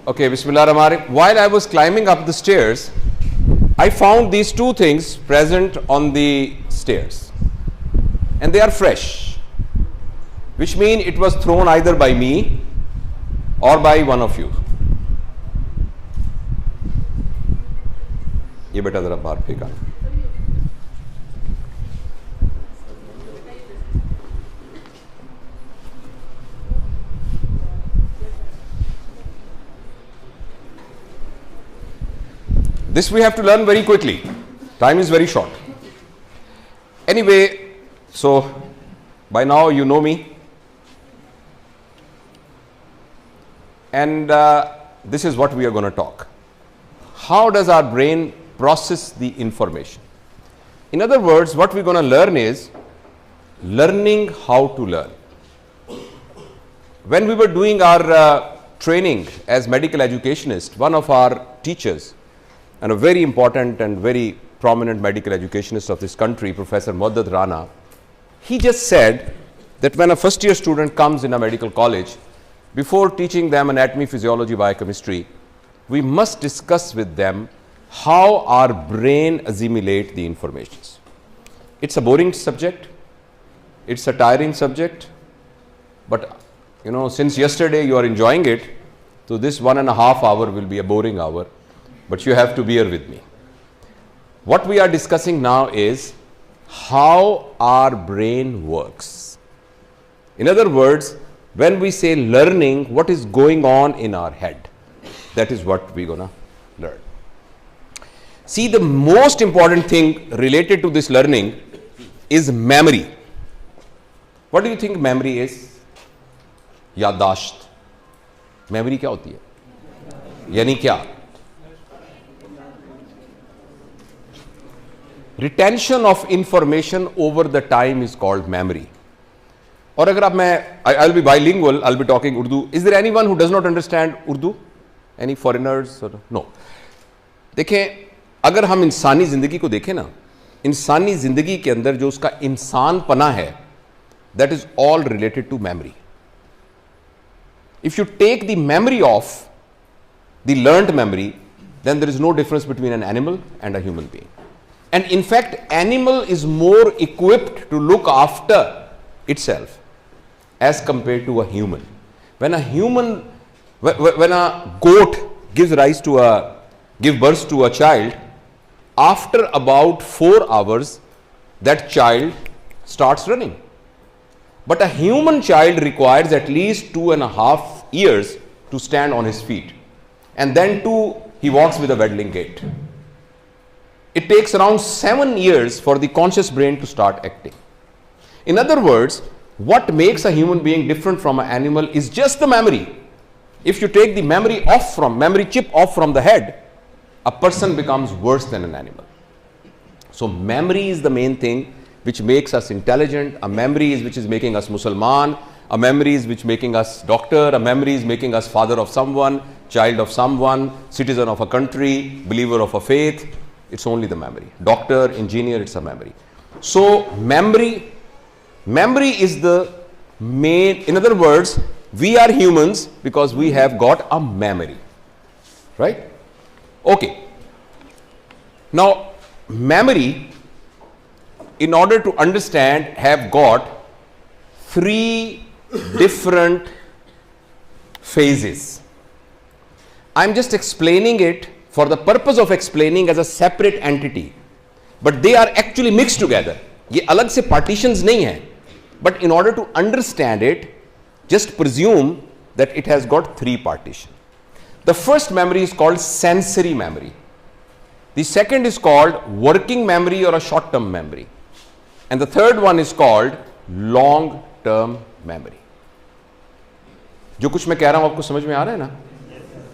Okay, Bismillah Rahman Rahim. While I was climbing up the stairs, I found these two things present on the stairs, and they are fresh, which mean it was thrown either by me or by one of you. ये बेटा जरा बाहर फेंका. This we have to learn very quickly. Time is very short. Anyway, so by now you know me. And this is what we are going to talk. How does our brain process the information? In other words, what we're going to learn is learning how to learn. When we were doing our training as medical educationists, one of our teachers, and a very important and very prominent medical educationist of this country, Professor Muaddad Rana, he just said that when a first year student comes in a medical college, before teaching them anatomy, physiology, biochemistry, we must discuss with them how our brain assimilate the informations. It's a boring subject, it's a tiring subject, but you know, since yesterday you are enjoying it, so this 1.5 hours will be a boring hour. But you have to bear with me. What we are discussing now is how our brain works. In other words, when we say learning, what is going on in our head? That is what we're gonna learn. See, the most important thing related to this learning is memory. What do you think memory is? याददाश्त. Memory क्या होती है? यानी क्या? Retention of information over the time is called memory. और अगर आप I'll be bilingual, I'll be talking Urdu. Is there anyone who does not understand Urdu? Any foreigners? Or no. देखें, अगर हम इंसानी ज़िंदगी को देखें ना, इंसानी ज़िंदगी के अंदर जो उसका इंसान पना है, that is all related to memory. If you take the memory of the learned memory, then there is no difference between an animal and a human being. And in fact, animal is more equipped to look after itself as compared to a human. When a goat gives birth to a child, after about 4 hours, that child starts running. But a human child requires at least 2.5 years to stand on his feet. And then he walks with a waddling gait. It takes around 7 years for the conscious brain to start acting. In other words, what makes a human being different from an animal is just the memory. If you take the memory chip off from the head, a person becomes worse than an animal. So memory is the main thing which makes us intelligent. A memory is which is making us Musliman. A memory is which making us doctor. A memory is making us father of someone, child of someone, citizen of a country, believer of a faith. It's only the memory. Doctor, engineer, it's a memory. So memory is the main. In other words, we are humans because we have got a memory, right? Okay. Now, memory, in order to understand, have got 3 different phases. I'm just explaining it for the purpose of explaining as a separate entity, but they are actually mixed together. ये अलग से partitions नहीं हैं, but in order to understand it, just presume that it has got 3 partitions. The first memory is called sensory memory. The second is called working memory or a short-term memory. And the third one is called long-term memory. जो कुछ मैं कह रहा हूं आपको समझ में आ रहा है ना?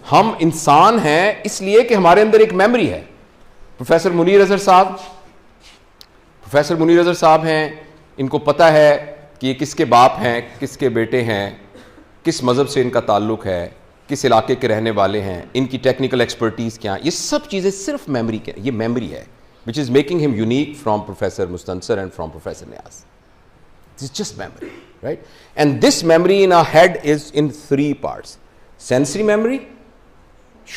हम इंसान हैं इसलिए कि हमारे अंदर एक मेमोरी है. प्रोफेसर मुनीर अजहर साहब हैं, इनको पता है कि ये किसके बाप हैं, किसके बेटे हैं, किस मज़हब से इनका ताल्लुक़ है, किस इलाके के रहने वाले हैं, इनकी टेक्निकल एक्सपर्टीज़ क्या, ये सब चीज़ें सिर्फ मेमोरी के, ये मेमोरी है which is making him unique from Professor Mustansir and from Professor Niaz. This is just memory, right? And this memory in our head is in 3 parts: sensory memory,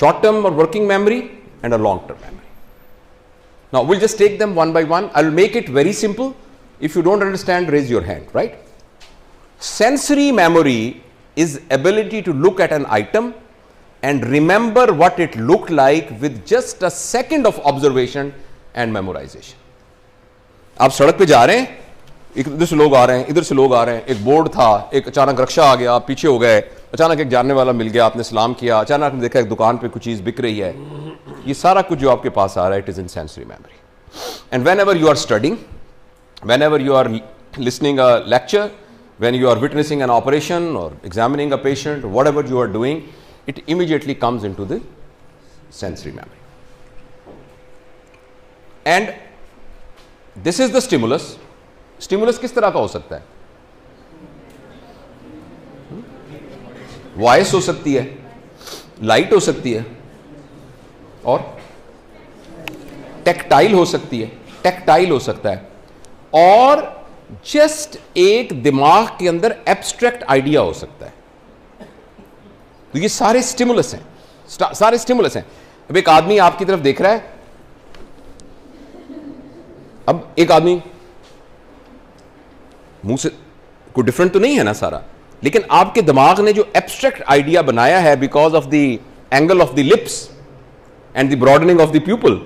short term or working memory, and a long term memory. Now we'll just take them one by one. I'll make it very simple. If you don't understand, raise your hand, right? Sensory memory is ability to look at an item and remember what it looked like with just a second of observation and memorization. आप सड़क पे जा रहे हैं, इधर से लोग आ रहे हैं, इधर से लोग आ रहे हैं, एक बोर्ड था, एक अचानक रक्षा आ गया, आप पीछे हो गए, अचानक एक जानने वाला मिल गया, आपने सलाम किया, अचानक आपने देखा एक दुकान पे कुछ चीज़ बिक रही है, ये सारा कुछ जो आपके पास आ रहा है, it is in sensory memory. And whenever you are studying, whenever you are listening a lecture, when you are witnessing an operation or examining a patient, whatever you are doing, it immediately comes into the sensory memory. And this is the stimulus. Stimulus किस तरह का हो सकता है? Voice हो सकती है, light हो सकती है, और टेक्टाइल हो सकती है, टेक्टाइल हो सकता है, और जस्ट एक दिमाग के अंदर एब्स्ट्रैक्ट आइडिया हो सकता है. तो ये सारे स्टिमुलस हैं, सारे स्टिमुलस हैं. अब एक आदमी आपकी तरफ देख रहा है, अब एक आदमी मुंह से कोई डिफरेंट तो नहीं है ना सारा, लेकिन आपके दिमाग ने जो एब्स्ट्रैक्ट आइडिया बनाया है because of the angle of the lips and the broadening of the pupal,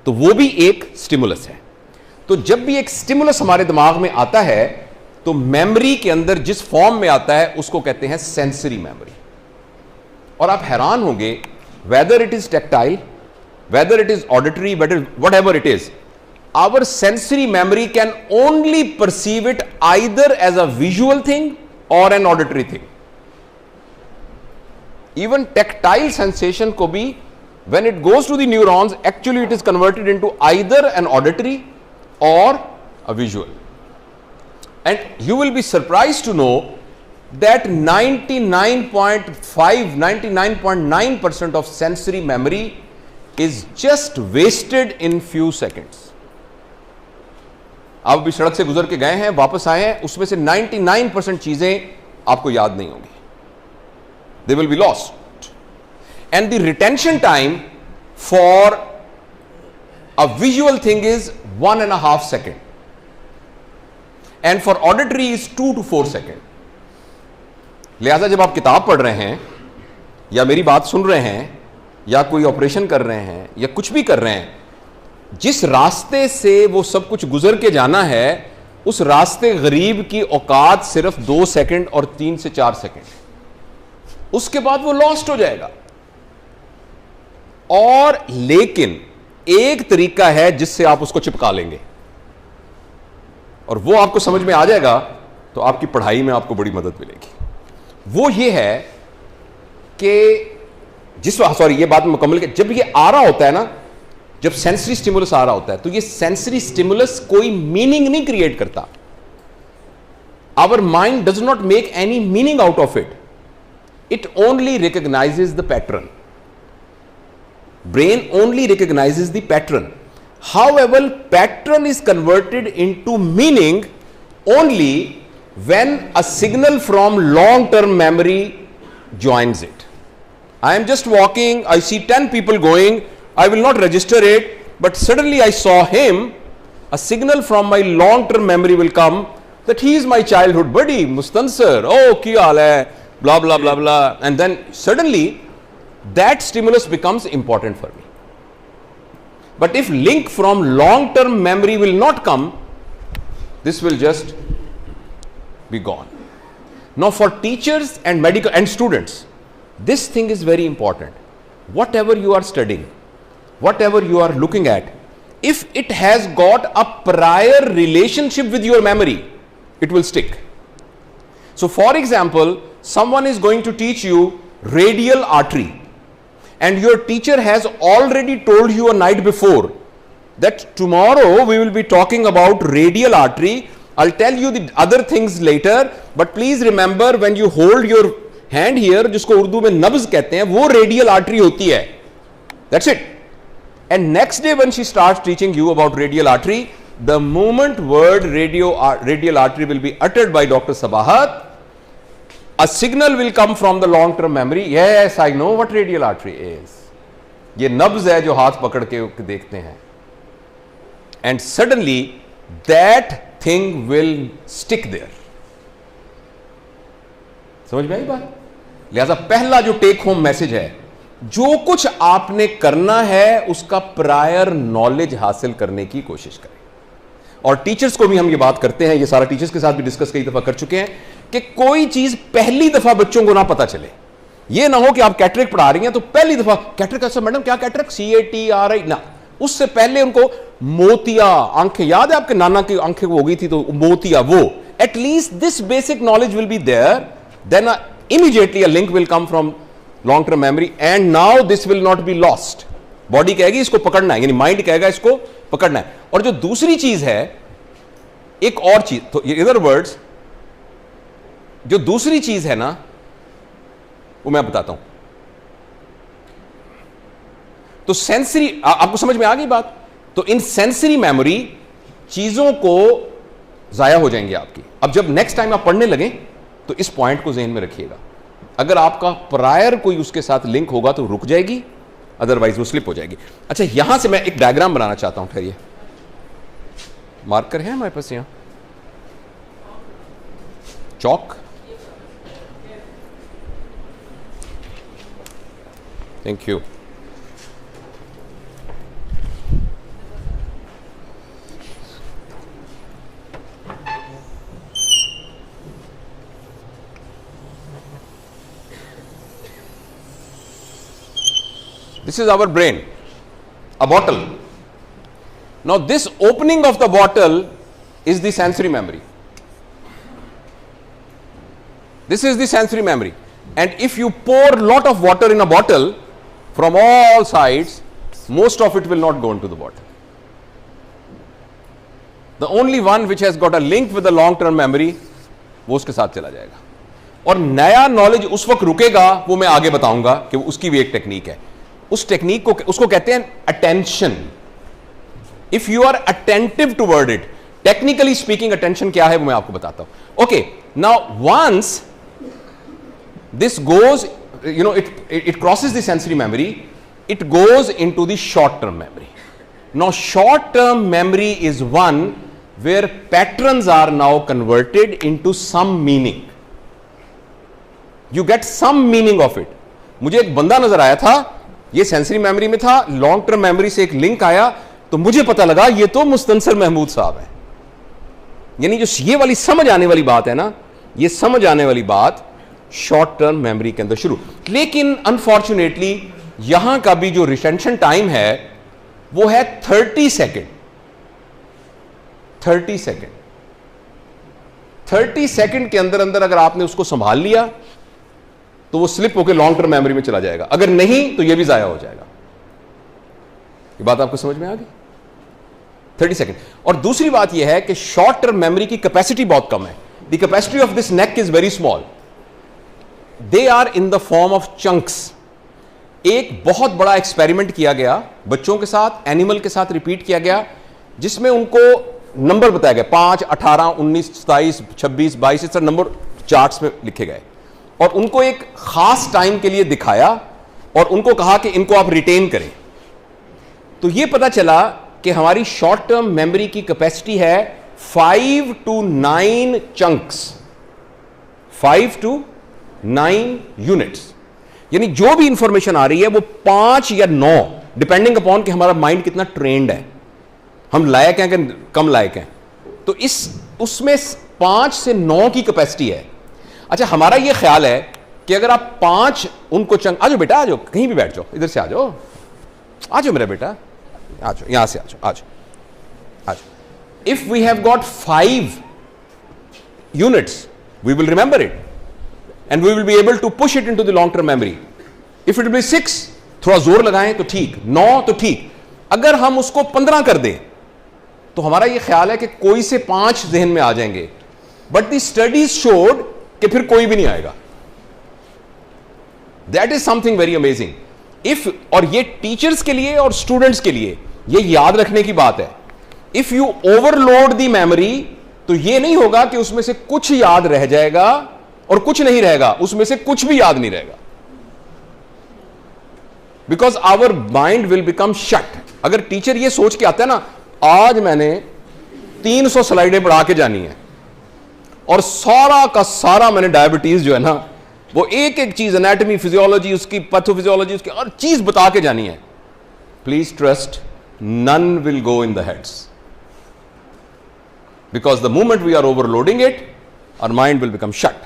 तो वो भी एक स्टिमुलस है. तो जब भी एक स्टिमुलस हमारे दिमाग में आता है तो मेमोरी के अंदर जिस फॉर्म में आता है उसको कहते हैं सेंसरी मेमोरी. और आप हैरान होंगे, whether it is tactile, whether it is auditory, whatever it is, our sensory memory can only perceive it either as a visual thing or an auditory thing. Even tactile sensation को भी, when it goes to the neurons, actually it is converted into either an auditory or a visual. And you will be surprised to know that 99.9% of sensory memory is just wasted in few seconds. आप भी सड़क से गुजर के गए हैं, वापस आए हैं, उसमें से 99% चीजें आपको याद नहीं होंगी. They will be lost. And the retention time for a visual thing is 1.5 seconds, and for auditory is 2 to 4 seconds. लिहाजा जब आप किताब पढ़ रहे हैं या मेरी बात सुन रहे हैं या कोई ऑपरेशन कर रहे हैं या कुछ भी कर रहे हैं, जिस रास्ते से वो सब कुछ गुजर के जाना है, उस रास्ते गरीब की औकात सिर्फ 2 सेकंड और 3 से 4 सेकंड, उसके बाद वो लॉस्ट हो जाएगा. और लेकिन एक तरीका है जिससे आप उसको चिपका लेंगे, और वो आपको समझ में आ जाएगा तो आपकी पढ़ाई में आपको बड़ी मदद मिलेगी. वो ये है कि ये बात मुकम्मल के जब ये आ रहा होता है ना, जब सेंसरी स्टिमुलस आ रहा होता है, तो ये सेंसरी स्टिमुलस कोई मीनिंग नहीं क्रिएट करता. Our mind does not make any meaning out of it, it only recognises the pattern. Brain only recognizes the pattern. However, pattern is converted into meaning only when a signal from long-term memory joins it. I am just walking, I see 10 people going, I will not register it, but suddenly I saw him, a signal from my long-term memory will come that he is my childhood buddy, Mustansir, oh, ki haal hai, blah, blah, blah, blah, and then suddenly that stimulus becomes important for me. But if link from long term memory will not come, this will just be gone. Now for teachers and medical and students, this thing is very important. Whatever you are studying, whatever you are looking at, if it has got a prior relationship with your memory, it will stick. So for example, someone is going to teach you radial artery, and your teacher has already told you a night before that tomorrow we will be talking about radial artery. I'll tell you the other things later, but please remember when you hold your hand here, जिसको उर्दू में नब्ज कहते हैं, वो radial artery होती है. That's it. And next day when she starts teaching you about radial artery, the moment word radial artery will be uttered by Dr. Sabahat, A signal will come from the long term memory. Yes, I know what radial artery is. ये नब्ज है जो हाथ पकड़ के देखते हैं. And suddenly that thing will stick there. समझ में आई बात? लिहाजा पहला जो टेक होम मैसेज है, जो कुछ आपने करना है उसका प्रायर नॉलेज हासिल करने की कोशिश करें. और टीचर्स को भी हम ये बात करते हैं, ये सारा टीचर्स के साथ भी डिस्कस कई दफा कर चुके हैं कि कोई चीज पहली दफा बच्चों को ना पता चले. ये ना हो कि आप कैटरेक्ट पढ़ा रही हैं तो पहली दफा कैटरेक्ट, अच्छा मैडम क्या कैटरेक्ट, CATRI ना, उससे पहले उनको मोतिया आंखें, याद है आपके नाना की आंखें हो गई थी तो मोतिया, वो at least this basic knowledge will be there, then immediately a link will come from long term memory and now this will not be lost. Body कहेगी इसको पकड़ना है, यानी माइंड कहेगा इसको पकड़ना है. और जो दूसरी चीज है, एक और चीज, तो इन अदर वर्ड्स जो दूसरी चीज है ना वो मैं बताता हूं. तो सेंसरी, आपको समझ में आ गई बात? तो इन सेंसरी मेमोरी चीजों को जाया हो जाएंगी आपकी. अब जब नेक्स्ट टाइम आप पढ़ने लगें तो इस पॉइंट को ज़हन में रखिएगा. अगर आपका प्रायर कोई उसके साथ लिंक होगा तो रुक जाएगी, अदरवाइज वो स्लिप हो जाएगी. अच्छा, यहां से मैं एक डायग्राम बनाना चाहता हूं. ठहरिए, मार्कर है हमारे पास, यहां चौक. Thank you. This is our brain, a bottle. Now this opening of the bottle is the sensory memory. This is the sensory memory. And if you pour lot of water in a bottle from all sides, most of it will not go into the bottle. The only one which has got a link with the long term memory, वो उसके साथ चला जाएगा. और नया knowledge उस वक्त रुकेगा, वो मैं आगे बताऊंगा कि उसकी भी एक टेक्निक है. उस टेक्निक को, उसको कहते हैं attention. If you are attentive toward it, technically speaking attention क्या है वो मैं आपको बताता हूं. Okay, now once this goes, you know, it crosses the sensory memory, it goes into the short term memory. Now short term memory is one where patterns are now converted into some meaning. You get some meaning of it. मुझे एक बंदा नजर आया था, ये sensory memory में था, long term memory से एक लिंक आया तो मुझे पता लगा ये तो मुस्तनसर महमूद साहब है. यानी जो ये वाली समझ आने वाली बात है ना, ये समझ आने वाली बात शॉर्ट टर्म मेमोरी के अंदर शुरू. लेकिन अनफॉर्चुनेटली यहां का भी जो रिटेंशन टाइम है वो है 30 सेकेंड. 30 सेकेंड. 30 सेकेंड के अंदर अंदर अगर आपने उसको संभाल लिया तो वो स्लिप होकर लॉन्ग टर्म मेमोरी में चला जाएगा. अगर नहीं तो ये भी जाया हो जाएगा. ये बात आपको समझ में आ गई? 30 सेकेंड. और दूसरी बात यह है कि शॉर्ट टर्म मेमोरी की कैपेसिटी बहुत कम है. The capacity of this neck is very small. They are in the form of chunks. एक बहुत बड़ा एक्सपेरिमेंट किया गया बच्चों के साथ, एनिमल के साथ रिपीट किया गया, जिसमें उनको नंबर बताया गया 5, 18, 19, 27, 26, 22, इस तरह नंबर चार्ट्स में लिखे गए और उनको एक खास टाइम के लिए दिखाया और उनको कहा कि इनको आप रिटेन करें. तो यह पता चला कि हमारी शॉर्ट टर्म मेमोरी की कैपेसिटी है 5 to 9 चंक्स, 5 to 9 यूनिट्स. यानी जो भी इंफॉर्मेशन आ रही है वो 5 या 9, डिपेंडिंग अपॉन कि हमारा माइंड कितना ट्रेंड है, हम लायक हैं कि कम लायक हैं. तो इस उसमें 5 से 9 की कैपेसिटी है. अच्छा, हमारा ये ख्याल है कि अगर आप 5 उनको चंक, आ जाओ बेटा, आ जाओ, कहीं भी बैठ जाओ, इधर से आ जाओ, आ जाओ मेरा बेटा, आ जाओ, यहां से आ जाओ, आ जाओ, आ जाओ. If we have got 5 units we will remember it and we will be able to push it into the long term memory. If it be 6, थोड़ा जोर लगाएं तो ठीक, 9 तो ठीक. अगर हम उसको 15 कर दें तो हमारा यह ख्याल है कि कोई से 5 जहन में आ जाएंगे, बट द स्टडीज शोड कि फिर कोई भी नहीं आएगा. That is something very amazing. If, और ये टीचर्स के लिए और स्टूडेंट्स के लिए ये याद रखने की बात है, if you overload the memory तो ये नहीं होगा कि उसमें से कुछ याद रह जाएगा, और कुछ नहीं रहेगा, उसमें से कुछ भी याद नहीं रहेगा, because our mind will become shut. अगर टीचर ये सोच के आता है ना, आज मैंने 300 स्लाइडें पढ़ा के जानी है और सारा का सारा मैंने डायबिटीज जो है ना, वो एक एक चीज, एनाटॉमी, फिजियोलॉजी, उसकी पैथोफिजियोलॉजी, उसकी हर चीज बता के जानी है, please trust, none will go in the heads, because the moment we are overloading it, our mind will become shut.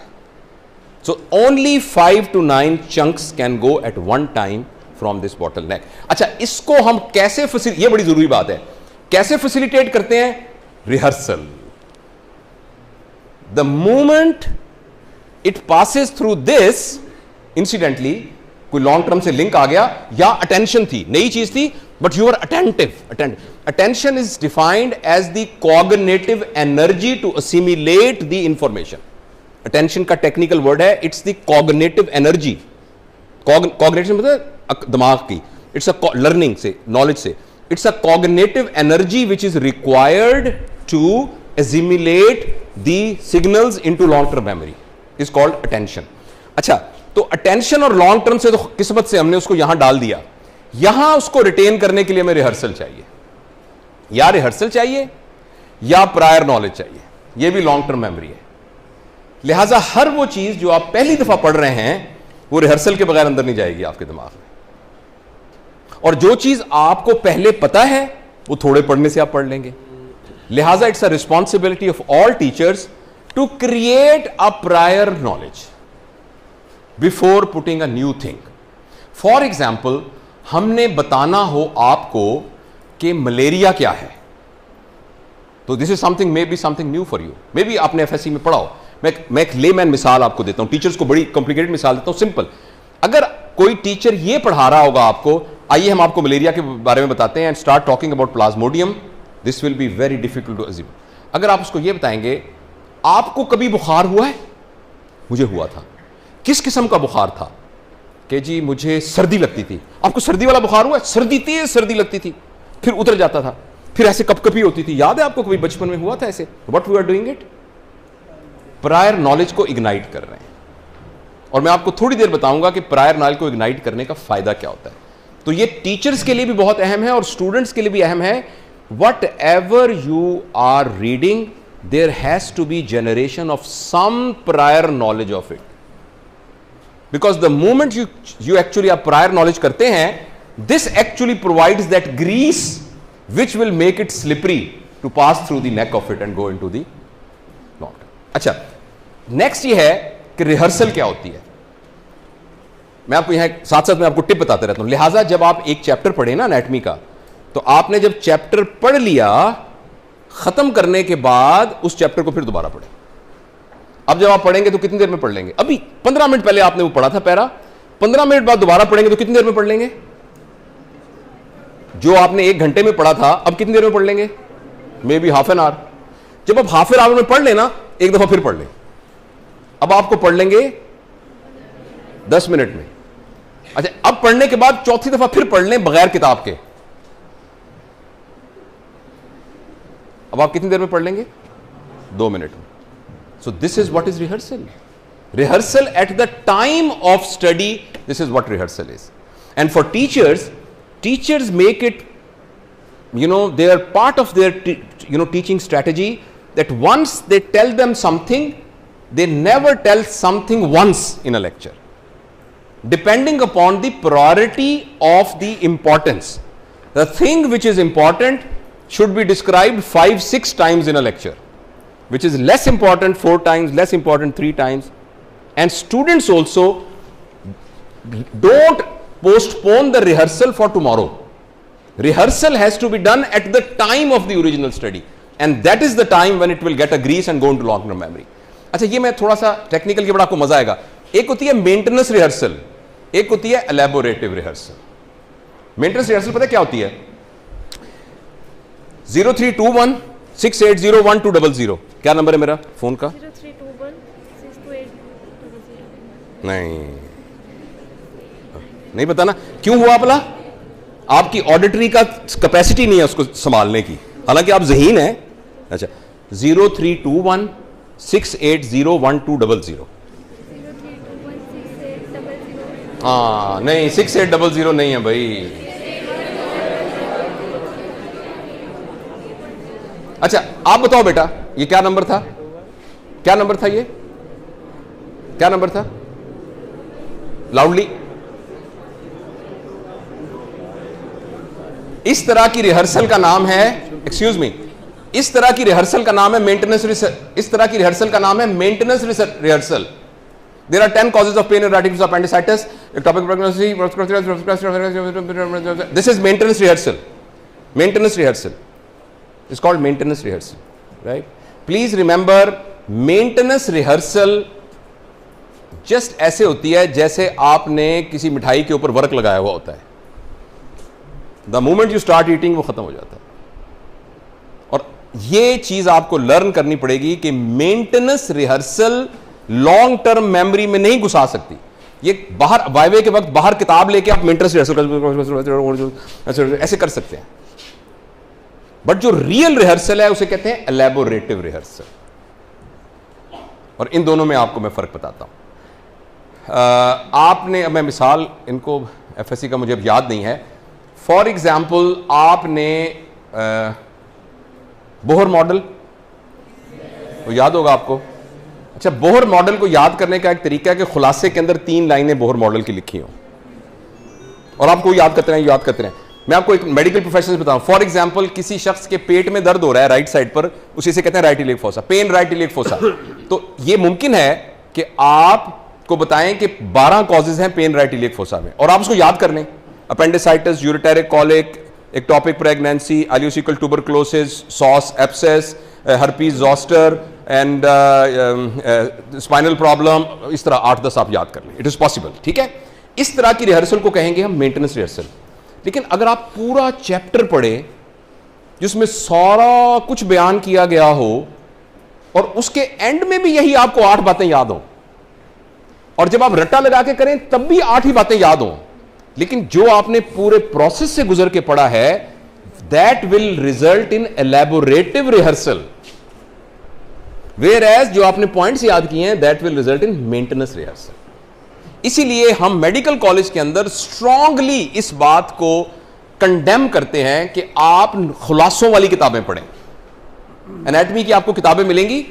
So only 5 to 9 chunks can go at one time from this bottleneck. अच्छा, इसको हम कैसे ये बड़ी जरूरी बात है, कैसे फैसिलिटेट करते हैं? Rehearsal. The moment it passes through this, incidentally कोई लॉन्ग टर्म से लिंक आ गया, या अटेंशन थी, नई चीज थी, but you are attentive. Attention is defined as the cognitive energy to assimilate the information. Attention का टेक्निकल वर्ड है, it's the cognitive energy. Cognitive मतलब दिमाग की, इट्स अ लर्निंग से, नॉलेज से, it's a cognitive energy which is required to assimilate the signals into long term memory, is called attention. अच्छा, तो attention और लॉन्ग टर्म से तो किस्मत से हमने उसको यहां डाल दिया. यहां उसको रिटेन करने के लिए हमें रिहर्सल चाहिए, या रिहर्सल चाहिए या प्रायर नॉलेज चाहिए. यह भी लॉन्ग टर्म मेमोरी है. लिहाजा हर वो चीज जो आप पहली दफा पढ़ रहे हैं, वो रिहर्सल के बगैर अंदर नहीं जाएगी आपके दिमाग में. और जो चीज आपको पहले पता है, वो थोड़े पढ़ने से आप पढ़ लेंगे. लिहाजा it's a responsibility of all teachers to create a prior knowledge before putting a new thing. For example, हमने बताना हो आपको कि मलेरिया क्या है, तो this is something, maybe something new for you, maybe आपने एफएससी में पढ़ा हो. मैं एक लेमैन मिसाल आपको देता हूं, टीचर्स को बड़ी कॉम्प्लिकेटेड मिसाल देता हूं, सिंपल. अगर कोई टीचर ये पढ़ा रहा होगा आपको, आइए हम आपको मलेरिया के बारे में बताते हैं, and start talking about plasmodium, this will be very difficult to assume. अगर आप उसको ये बताएंगे, आपको कभी बुखार हुआ है? मुझे हुआ था. किस किस्म का बुखार था? कि जी मुझे सर्दी लगती थी. आपको सर्दी वाला बुखार हुआ? सर्दी, तेज सर्दी लगती थी, फिर उतर जाता था, फिर ऐसे कपकपी होती थी. याद है आपको कभी बचपन में हुआ था ऐसे? What we are doing it, prior knowledge को इग्नाइट कर रहे हैं. और मैं आपको थोड़ी देर बताऊंगा कि प्रायर नॉलेज को इग्नाइट करने का फायदा क्या होता है. तो ये टीचर्स के लिए भी बहुत अहम है और स्टूडेंट्स के लिए भी अहम है. Whatever you are reading, there has to be generation of some prior knowledge of it. Because the moment you actually आप prior knowledge करते हैं, this actually provides that grease which will make it slippery to pass through the neck of it and go into the knot. अच्छा, next ये है कि rehearsal क्या होती है. मैं आपको यहाँ साथ साथ में आपको टिप बताते रहता हूँ. लिहाजा जब आप एक चैप्टर पढ़े ना एनाटॉमी का, तो आपने जब चैप्टर पढ़ लिया, खत्म करने के बाद उस चैप्टर को फिर दोबारा पढ़े. अब जब आप पढ़ेंगे तो कितनी देर में पढ़ लेंगे? अभी 15 मिनट पहले आपने वो पढ़ा था पैरा, 15 मिनट बाद दोबारा पढ़ेंगे तो कितनी देर में पढ़ लेंगे? जो आपने 1 घंटे में पढ़ा था, अब कितनी देर में पढ़ लेंगे? May be half an hour. जब आप हाफ एन आवर में पढ़ लेना, एक दफा फिर पढ़ लें. अब आपको पढ़ लेंगे 10 मिनट में. अच्छा, अब पढ़ने के बाद चौथी दफा फिर पढ़ लें बगैर किताब के. अब आप कितनी देर में पढ़ लेंगे? 2 मिनट में. So this is what is rehearsal. Rehearsal at the time of study, this is what rehearsal is. And for teachers, teachers make it, they are part of their teaching strategy, that once they tell them something, they never tell something once in a lecture, depending upon the priority of the importance. The thing which is important should be described 5-6 times in a lecture, which is less important 4 times, less important 3 times. And students also don't postpone the rehearsal for tomorrow. Rehearsal has to be done at the time of the original study, and that is the time when it will get a grease and go into long term memory. अच्छा, ये मैं थोड़ा सा technical के बड़ा आपको मजा आएगा. एक होती है मेंटेनेंस रिहर्सल, एक होती है एलैबोरेटिव रिहर्सल. मेंटेनेंस रिहर्सल पता है क्या होती है? 0321 6801200. क्या नंबर है मेरा फोन का? 0321628000. नहीं पता ना क्यों हुआ भला? आपकी ऑडिटरी का कैपेसिटी नहीं है उसको संभालने की, हालांकि आप ज़हीन हैं. अच्छा, 0321 6801200. हाँ नहीं, 6800 नहीं है भाई। अच्छा आप बताओ बेटा, ये क्या नंबर था? क्या नंबर था ये? क्या नंबर था? लाउडली। इस तरह की रिहर्सल का नाम है, एक्सक्यूज मी, इस तरह की रिहर्सल का नाम है मेंटेनेंस इस तरह की रिहर्सल का नाम है maintenance rehearsal. There are 10 causes of pain in rhinitis appendicitis. Ectopic pregnancy. This is maintenance rehearsal. Maintenance rehearsal. It's called maintenance rehearsal, right? Please remember, maintenance rehearsal just ऐसे होती है जैसे आपने किसी मिठाई के ऊपर वर्क लगाया हुआ होता है। The moment you start eating वो खत्म हो जाता है। और ये चीज आपको लर्न करनी पड़ेगी कि maintenance rehearsal long term memory में नहीं घुसा सकती। ये बाहर वाइवे के वक्त बाहर किताब लेके आप मेंटेनेंस रिहर्सल ऐसे कर सकते हैं, बट जो रियल रिहर्सल है उसे कहते हैं एलैबोरेटिव रिहर्सल। और इन दोनों में आपको मैं फर्क बताता हूं। आपने, अब मैं मिसाल, इनको एफएससी का मुझे अब याद नहीं है, फॉर एग्जाम्पल आपने बोहर मॉडल तो याद होगा आपको। अच्छा, बोहर मॉडल को याद करने का एक तरीका है कि खुलासे के अंदर 3 लाइनें बोहर मॉडल की लिखी हो और आपको याद करते रहें। मैं आपको एक मेडिकल प्रोफेशन से बताऊं। फॉर एग्जांपल, किसी शख्स के पेट में दर्द हो रहा है राइट साइड पर, उसी से कहते हैं right iliac fossa, pain right iliac fossa. तो ये मुमकिन है कि आपको बताएं कि 12 कॉजेज हैं पेन राइट इलियक फोसा में, और आप उसको याद कर लें। Appendicitis, ureteric colic, ectopic pregnancy, ileocaecal tuberculosis, psoas abscess, herpes zoster and spinal problem, इस तरह 8-10 आप याद कर लें। इट इज पॉसिबल, ठीक है। इस तरह की रिहर्सल को कहेंगे हम मेंटेनेंस रिहर्सल। लेकिन अगर आप पूरा चैप्टर पढ़े जिसमें सारा कुछ बयान किया गया हो और उसके एंड में भी यही आपको 8 बातें याद हो, और जब आप रट्टा लगा के करें तब भी 8 ही बातें याद हो, लेकिन जो आपने पूरे प्रोसेस से गुजर के पढ़ा है, that will result in elaborative rehearsal, whereas जो आपने पॉइंट्स याद किए हैं that will result in maintenance rehearsal. इसीलिए हम मेडिकल कॉलेज के अंदर स्ट्रांगली इस बात को कंडेम करते हैं कि आप खुलासों वाली किताबें पढ़ें। एनाटॉमी की आपको किताबें मिलेंगी,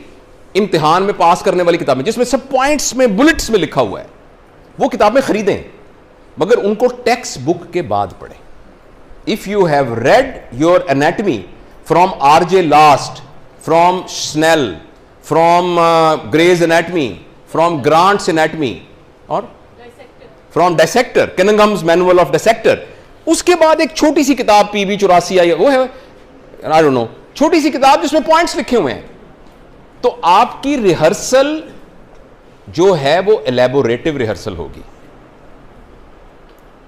इम्तिहान में पास करने वाली किताबें जिसमें सब पॉइंट्स में बुलेट्स में लिखा हुआ है, वो किताबें खरीदें, मगर उनको टेक्स्ट बुक के बाद पढ़ें। If you have read your anatomy from RJ Last, from Snell, from Gray's anatomy, from Grant's anatomy और from dissector, Cunningham's manual of dissector, उसके बाद एक छोटी सी किताब पीबी 84 या वो है, आई डोंट नो, छोटी सी किताब जिसमें पॉइंट्स लिखे हुए हैं, तो आपकी रिहर्सल जो है वो एलैबोरेटिव रिहर्सल होगी।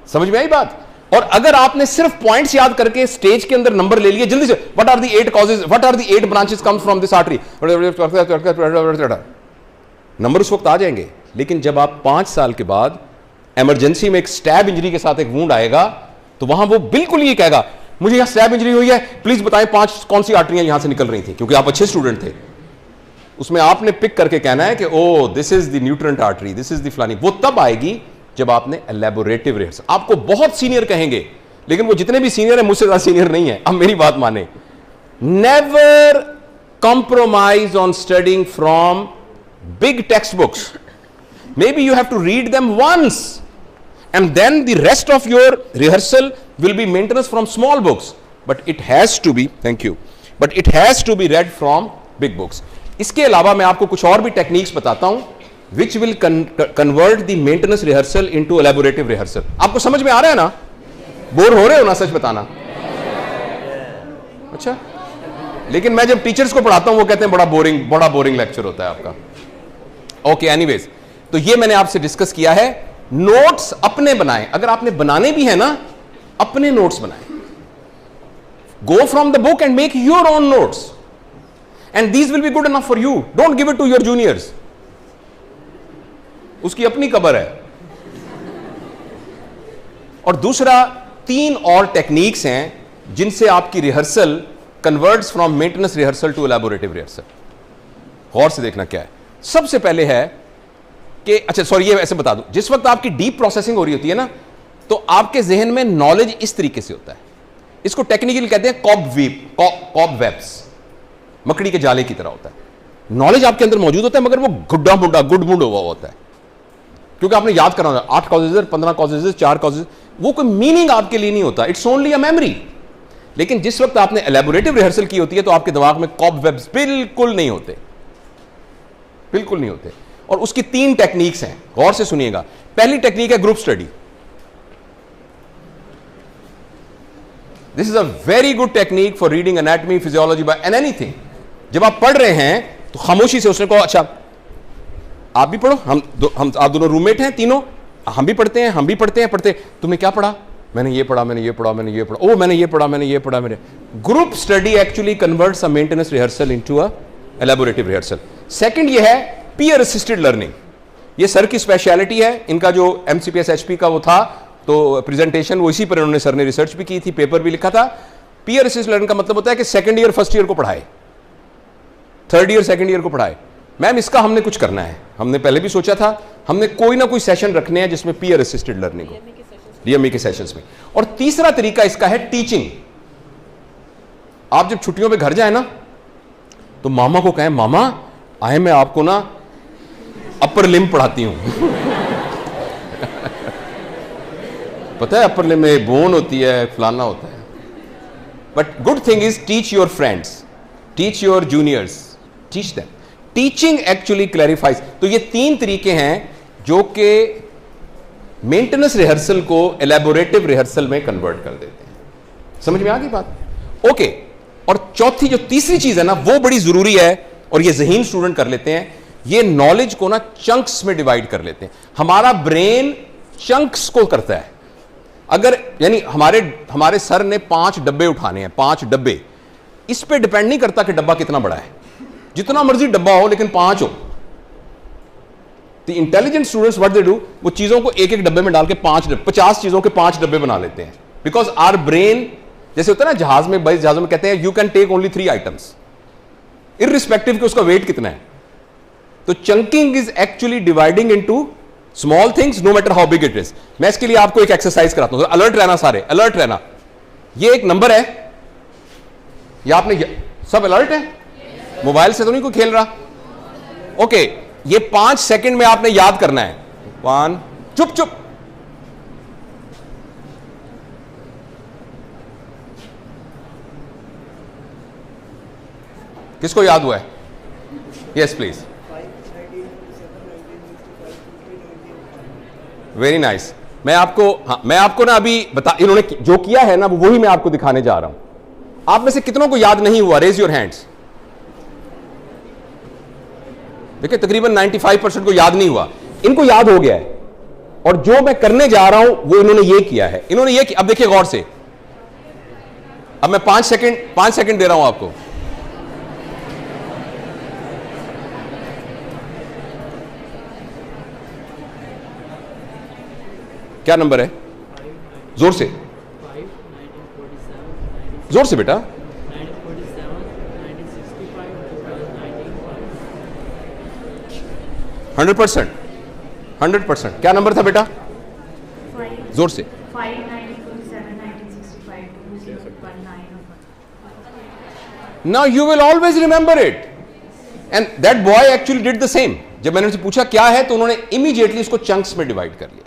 समझ में आई बात? और अगर आपने सिर्फ पॉइंट्स याद करके स्टेज के अंदर नंबर ले लिए जल्दी से, what are the 8 causes, what are the 8 branches comes from this artery, number उस वक्त आ जाएंगे। लेकिन जब आप 5 साल के बाद इमरजेंसी में एक स्टैब इंजरी के साथ एक वूंड आएगा, तो वहां वो बिल्कुल ये कहेगा, मुझे यहां स्टैब इंजरी हुई है, प्लीज बताएं 5 कौन सी आर्टरियां यहां से निकल रही थी, क्योंकि आप अच्छे स्टूडेंट थे। उसमें आपने पिक करके कहना है कि oh this is the nutrient artery, this is the फ्लानी। वो तब आएगी जब आपने एलैबोरेटिव रिहर्सल। आपको बहुत सीनियर कहेंगे, लेकिन वो जितने भी सीनियर है मुझसे ज्यादा सीनियर नहीं है। अब मेरी बात माने, never compromise on studying from big textbooks. Maybe you have to read them once, and then the rest of your rehearsal will be maintenance from small books, but it has to be, thank you, but it has to be read from big books. इसके अलावा मैं आपको कुछ और भी techniques बताता हूं which will convert the maintenance rehearsal into elaborative rehearsal. आपको समझ में आ रहा है ना? बोर हो रहे हो ना? सच बताना। अच्छा, लेकिन मैं जब टीचर्स को पढ़ाता हूं वो कहते हैं बड़ा बोरिंग लेक्चर होता है आपका। ओके, एनीवेज, तो ये मैंने आपसे डिस्कस किया है। नोट्स अपने बनाएं, अगर आपने बनाने भी है ना, अपने नोट्स बनाएं। Go from the book and make your own notes, and these will be good enough for you. Don't give it to your juniors, उसकी अपनी कबर है। और दूसरा, 3 और टेक्निक्स हैं जिनसे आपकी rehearsal converts from maintenance rehearsal to elaborative rehearsal. गौर से देखना क्या है। सबसे पहले है कि अच्छा सॉरी ये ऐसे बता दूं, जिस वक्त आपकी डीप प्रोसेसिंग हो रही होती है ना, तो आपके जहन में नॉलेज इस तरीके से होता है, इसको टेक्निकली कहते हैं कॉबवेब्स, मकड़ी के जाले की तरह होता है। नॉलेज आपके अंदर मौजूद होता है मगर वो गुड्डा मुंडा गुड मुंड हुआ होता है, क्योंकि आपने याद करना होता है 8 कॉजेज 15 कॉजेज 4 कॉजेज, वो कोई मीनिंग आपके लिए नहीं होता, इट्स ओनली अ मेमोरी। लेकिन जिस वक्त आपने एलैबोरेटिव रिहर्सल की होती है तो आपके दिमाग में कॉबवेब्स बिल्कुल नहीं होते, बिल्कुल नहीं होते। और उसकी 3 टेक्निक्स हैं, गौर से सुनिएगा। पहली टेक्निक है group study. This is a very good technique for reading anatomy physiology by anything. जब आप पढ़ रहे हैं तो खामोशी से उसने कहा अच्छा आप भी पढ़ो, आप दोनों रूममेट हैं तीनों, हम भी पढ़ते हैं, हम भी पढ़ते हैं, पढ़ते तुमने क्या पढ़ा, मैंने ये पढ़ा, मैंने ये पढ़ा, मैंने ये पढ़ा, ओ मैंने ये पढ़ा, मैंने ये पढ़ा, मैंने। Group study actually converts a maintenance rehearsal into a elaborative rehearsal. Second ये है पीयर असिस्टेड लर्निंग। ये सर की स्पेशलिटी है, इनका जो एमसीपीएस एचपी का वो था तो प्रेजेंटेशन वो इसी पर उन्होंने, सर ने रिसर्च भी की थी, पेपर भी लिखा था। पीयर असिस्टेड लर्निंग का मतलब होता है कि सेकंड ईयर फर्स्ट ईयर को पढ़ाए, थर्ड ईयर सेकंड ईयर को पढ़ाए। मैम इसका हमने कुछ करना है, हमने पहले भी सोचा था, हमने कोई ना कोई सेशन रखने हैं जिसमें पीयर असिस्टेड लर्निंग हो, डीएमई के सेशंस में। और तीसरा तरीका इसका है टीचिंग। आप जब छुट्टियों पे घर जाए ना तो मामा को कहें मामा आए मैं आपको ना अपर लिम पढ़ाती हूं। पता है अपर लिम में बोन होती है, फलाना होता है। But good thing is teach your friends, teach your juniors, teach them. Teaching actually clarifies. तो ये 3 तरीके हैं जो कि मेंटेनेंस रिहर्सल को एलैबोरेटिव रिहर्सल में कन्वर्ट कर देते हैं। समझ में आ गई बात? ओके। और चौथी जो तीसरी चीज है ना वो बड़ी जरूरी है, और ये ज़हीन स्टूडेंट कर लेते हैं, ये नॉलेज को ना चंक्स में डिवाइड कर लेते हैं। हमारा ब्रेन चंक्स को करता है। अगर यानी हमारे सर ने 5 डब्बे उठाने हैं, 5 डब्बे, इस पे डिपेंड नहीं करता कि डब्बा कितना बड़ा है, जितना मर्जी डब्बा हो लेकिन 5 हो। The intelligent students what they do, वो चीजों को एक एक डब्बे में डाल के 50 चीजों के 5 डब्बे बना लेते हैं। बिकॉज आवर ब्रेन, जैसे होता है ना जहाज में, बड़े जहाजों में कहते हैं you can take only 3 items, irrespective कि उसका वेट कितना है। तो chunking is actually dividing into small things no matter how big it is. मैं इसके लिए आपको एक एक्सरसाइज कराता हूं, अलर्ट रहना, सारे अलर्ट रहना। ये एक नंबर है, या आपने सब अलर्ट है? मोबाइल से तो नहीं कोई खेल रहा? ओके, ये 5 सेकंड में आपने याद करना है। 1, चुप चुप, किसको याद हुआ है? Yes please. Very nice. मैं आपको ना अभी इन्होंने जो किया है ना वही मैं आपको दिखाने जा रहा हूं। आप में से कितनों को याद नहीं हुआ? Raise your hands. देखिए तकरीबन 95% को याद नहीं हुआ, इनको याद हो गया है। और जो मैं करने जा रहा हूं वो इन्होंने ये किया है, इन्होंने ये किया। अब देखिए गौर से, अब मैं 5 सेकंड दे रहा हूं आपको। क्या नंबर है? जोर से, जोर से बेटा। 100%। क्या नंबर था बेटा? जोर से। Now you will always remember it, and that boy actually did the same. जब मैंने उनसे पूछा क्या है तो उन्होंने immediately इसको चंक्स में डिवाइड कर लिया।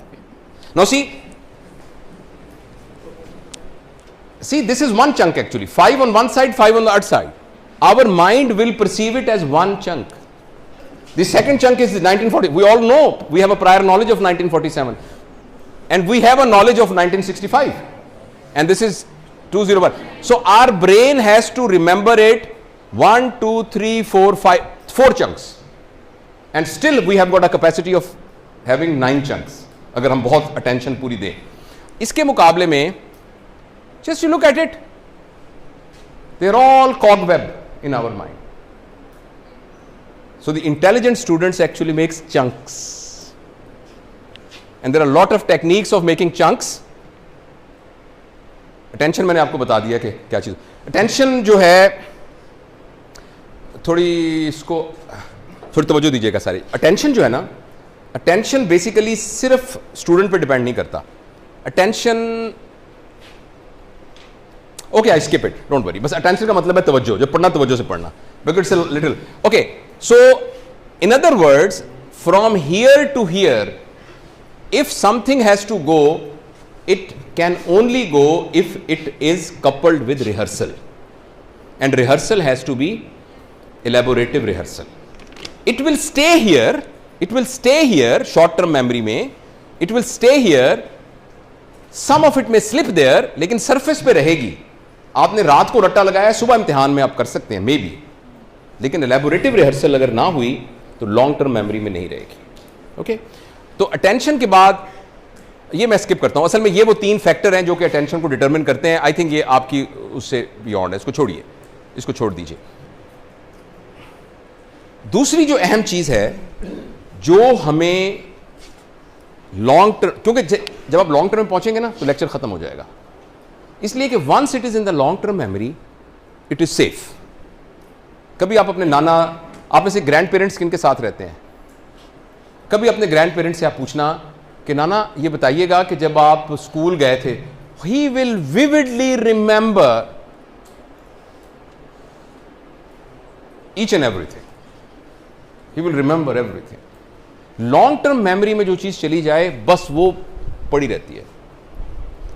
Now see, this is one chunk actually. 5 on one side, 5 on the other side. Our mind will perceive it as one chunk. The second chunk is 1940. We all know, we have a prior knowledge of 1947. And we have a knowledge of 1965. And this is 201. So our brain has to remember it 1, 2, 3, 4, 5, 4 chunks. And still we have got a capacity of having 9 chunks. अगर हम बहुत attention पूरी दें। इसके मुकाबले में just you look at it, they're all cobweb in our mind. So the intelligent students actually makes chunks, and there are a lot of techniques of making chunks. Attention मैंने आपको बता दिया कि क्या चीज। Attention जो है थोड़ी इसको थोड़ी तवज्जो दीजिएगा सारी। Attention जो है ना अटेंशन बेसिकली सिर्फ स्टूडेंट पे डिपेंड नहीं करता। Attention, okay I skip it, don't worry. बस अटेंशन का मतलब है तवज्जो, जब पढ़ना तवज्जो से पढ़ना, because it's a little okay. So in other words, from here to here, if something has to go, it can only go if it is coupled with rehearsal, and rehearsal has to be elaborative rehearsal. It will stay here, it will stay here short term memory mein, it will stay here, some of it may slip there, लेकिन surface पे रहेगी। आपने रात को रट्टा लगाया, सुबह इम्तिहान में आप कर सकते हैं मे बी, लेकिन elaborative rehearsal अगर ना हुई तो लॉन्ग टर्म मेमोरी में नहीं रहेगी। ओके तो अटेंशन के बाद ये मैं स्किप करता हूं। असल में ये वो 3 फैक्टर हैं जो कि अटेंशन को डिटरमिन करते हैं। आई थिंक ये आपकी उससे बियॉन्ड है, इसको छोड़िए, इसको छोड़ दीजिए। दूसरी जो अहम चीज है जो हमें लॉन्ग टर्म, क्योंकि जब आप लॉन्ग टर्म में पहुंचेंगे ना तो लेक्चर खत्म हो जाएगा, इसलिए कि once it is in the long term memory it is safe. कभी आप अपने नाना, आप में से ग्रैंड पेरेंट्स किनके साथ रहते हैं, कभी अपने ग्रैंड पेरेंट्स से आप पूछना कि नाना ये बताइएगा कि जब आप स्कूल गए थे, he will vividly remember each and everything, he will remember everything. Long term memory में जो चीज चली जाए बस वो पड़ी रहती है।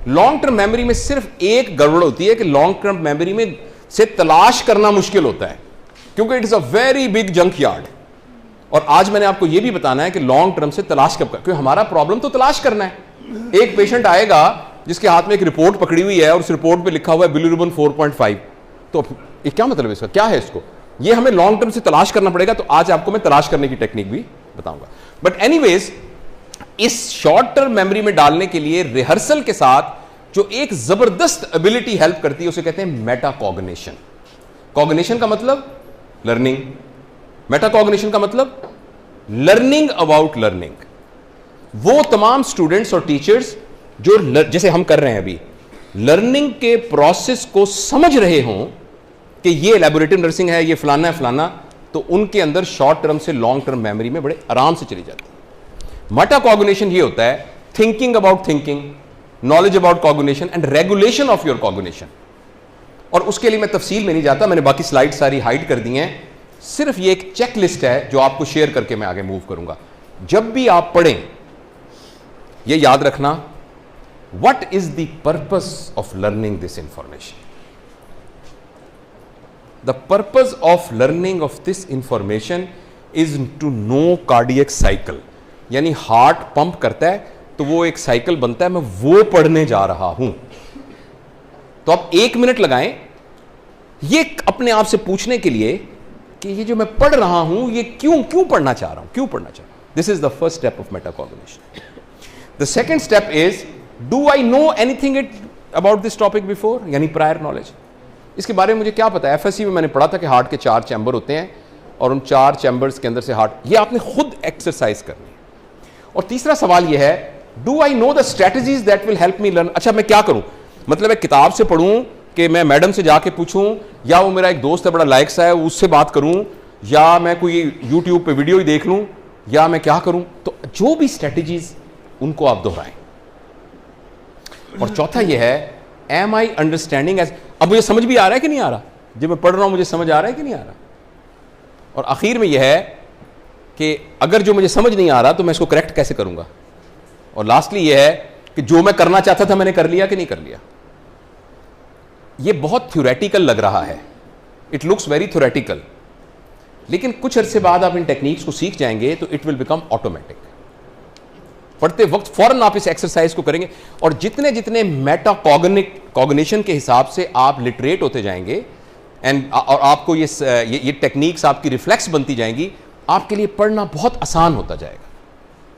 लॉन्ग टर्म मेमोरी में सिर्फ एक गड़बड़ होती है कि लॉन्ग टर्म मेमोरी में से तलाश करना मुश्किल होता है, क्योंकि it is a very big junk yard. और आज मैंने आपको यह भी बताना है कि लॉन्ग टर्म से तलाश कब कर, क्योंकि हमारा प्रॉब्लम तो तलाश करना है। एक पेशेंट आएगा जिसके हाथ में एक रिपोर्ट पकड़ी हुई है और उस रिपोर्ट पे लिखा हुआ है बिलीरुबिन 4.5, तो ये क्या मतलब है इसका, क्या है इसको, ये हमें लॉन्ग टर्म से तलाश करना पड़ेगा। तो आज आपको मैं तलाश करने की टेक्निक भी बताऊंगा। बट एनीवेज, इस शॉर्ट टर्म मेमोरी में डालने के लिए रिहर्सल के साथ जो एक जबरदस्त एबिलिटी हेल्प करती है उसे कहते हैं मेटाकॉग्निशन। कॉग्निशन का मतलब लर्निंग, मेटाकॉग्निशन का मतलब लर्निंग अबाउट लर्निंग। वो तमाम स्टूडेंट्स और टीचर्स जो जैसे हम कर रहे हैं अभी, लर्निंग के प्रोसेस को समझ रहे हों कि ये एलैबोरेटिव नर्सिंग है, ये फलाना है फलाना, तो उनके अंदर शॉर्ट टर्म से लॉन्ग टर्म मेमोरी में बड़े आराम से चली जाती है। मेटाकॉग्निशन ये होता है thinking about thinking, knowledge about cognition and regulation of your cognition. और उसके लिए मैं तफसील में नहीं जाता, मैंने बाकी स्लाइड सारी हाइड कर दी हैं। सिर्फ ये एक चेक लिस्ट है जो आपको शेयर करके मैं आगे मूव करूंगा। जब भी आप पढ़ें ये याद रखना, what is the purpose of learning this information. The purpose of learning of this information is to know cardiac cycle, यानी हार्ट पंप करता है तो वो एक साइकिल बनता है, मैं वो पढ़ने जा रहा हूं। तो आप 1 मिनट लगाएं ये अपने आप से पूछने के लिए कि ये जो मैं पढ़ रहा हूं ये क्यों पढ़ना चाह रहा हूं, क्यों पढ़ना चाह रहा हूं। This is the first step of metacognition. The second step is, do I know anything it about this topic before, यानी प्रायर नॉलेज। इसके बारे में मुझे क्या पता है। एफएससी में मैंने पढ़ा था कि हार्ट के 4 चैम्बर होते हैं और उन 4 चैम्बर्स के अंदर से हार्ट, ये आपने खुद एक्सरसाइज करनी है। और तीसरा सवाल ये है, do I know the strategies that will help me learn. अच्छा मैं क्या करूं, मतलब मैं किताब से पढ़ूं कि मैं मैडम से जाके पूछूं, या वो मेरा एक दोस्त है बड़ा लायक सा है उससे बात करूं, या मैं कोई यूट्यूब पे वीडियो ही देख लूं, या मैं क्या करूं। तो जो भी स्ट्रेटजीज उनको आप दोहराएं। और चौथा ये है, एम आई अंडरस्टैंडिंग एज, अब मुझे समझ भी आ रहा है कि नहीं आ रहा, जब मैं पढ़ रहा हूं मुझे समझ आ रहा है कि नहीं आ रहा। और आखिर में यह है कि अगर जो मुझे समझ नहीं आ रहा तो मैं इसको करेक्ट कैसे करूंगा। और लास्टली यह है कि जो मैं करना चाहता था मैंने कर लिया कि नहीं कर लिया। ये बहुत थ्योरेटिकल लग रहा है, इट लुक्स वेरी थ्योरेटिकल, लेकिन कुछ अरसे बाद आप इन टेक्निक्स को सीख जाएंगे तो इट विल बिकम ऑटोमेटिक। पढ़ते वक्त फौरन आप इस एक्सरसाइज को करेंगे, और जितने जितने मेटाकॉग्निशन के हिसाब से आप लिटरेट होते जाएंगे और आपको ये टेक्निक्स आपकी रिफ्लेक्स बनती जाएंगी, आपके लिए पढ़ना बहुत आसान होता जाएगा,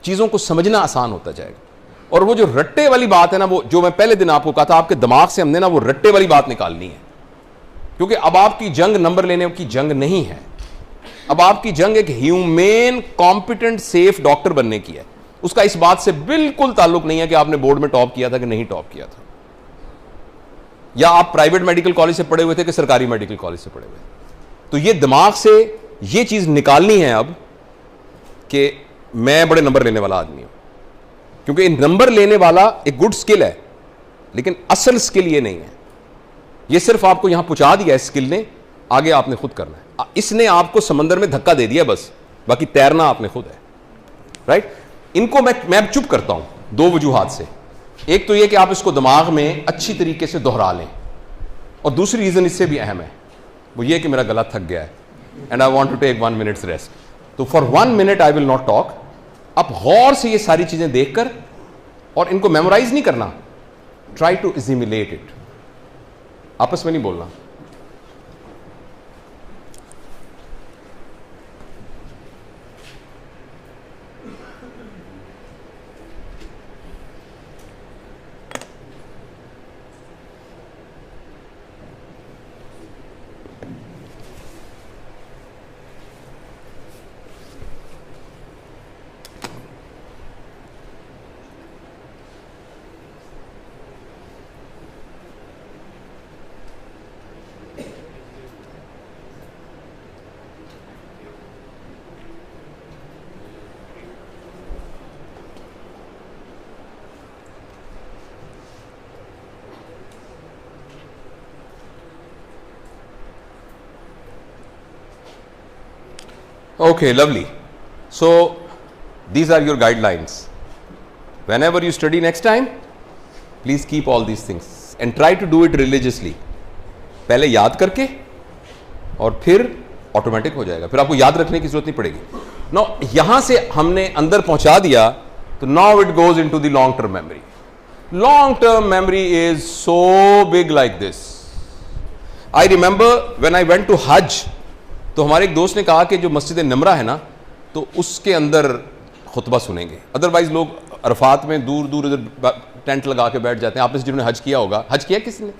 चीज़ों को समझना आसान होता जाएगा। और वो जो रट्टे वाली बात है ना, वो जो मैं पहले दिन आपको कहा था, आपके दिमाग से हमने ना वो रट्टे वाली बात निकालनी है, क्योंकि अब आपकी जंग नंबर लेने की जंग नहीं है। अब आपकी जंग एक ह्यूमेन कॉम्पिटेंट सेफ डॉक्टर बनने की है। उसका इस बात से बिल्कुल ताल्लुक नहीं है कि आपने बोर्ड में टॉप किया था कि नहीं टॉप किया था, या आप प्राइवेट मेडिकल कॉलेज से पढ़े हुए थे कि सरकारी मेडिकल कॉलेज से पढ़े हुए। तो ये दिमाग से ये चीज निकालनी है अब कि मैं बड़े नंबर लेने वाला आदमी हूं, क्योंकि नंबर लेने वाला एक गुड स्किल है, लेकिन असल स्किल ये नहीं है। ये सिर्फ आपको यहां पहुंचा दिया है स्किल ने, आगे आपने खुद करना है। इसने आपको समंदर में धक्का दे दिया बस, बाकी तैरना आपने खुद है। राइट? इनको मैं चुप करता हूं दो वजूहात से। एक तो यह कि आप इसको दिमाग में अच्छी तरीके से दोहरा लें, और दूसरी रीजन इससे भी अहम है, वो ये कि मेरा गला थक गया है and I want to take 1 minute rest. तो for 1 minute I will not talk. आप गौर से ये सारी चीजें देखकर, और इनको मेमोराइज नहीं करना, ट्राई टू एसिमिलेट इट। आपस में नहीं बोलना। Okay, lovely. So these are your guidelines. Whenever you study next time, please keep all these things and try to do it religiously. पहले याद करके और फिर ऑटोमेटिक हो जाएगा, फिर आपको याद रखने की जरूरत नहीं पड़ेगी। नो, यहां से हमने अंदर पहुंचा दिया, तो now it goes into the long term memory. Long term memory is so big like this. I remember when I went to हज, तो हमारे एक दोस्त ने कहा कि जो मस्जिद नमरा है ना, तो उसके अंदर खुतबा सुनेंगे। अदरवाइज लोग अरफात में दूर दूर इधर टेंट लगा के बैठ जाते हैं। आपने जिन्होंने हज किया होगा, हज किया किसी ने?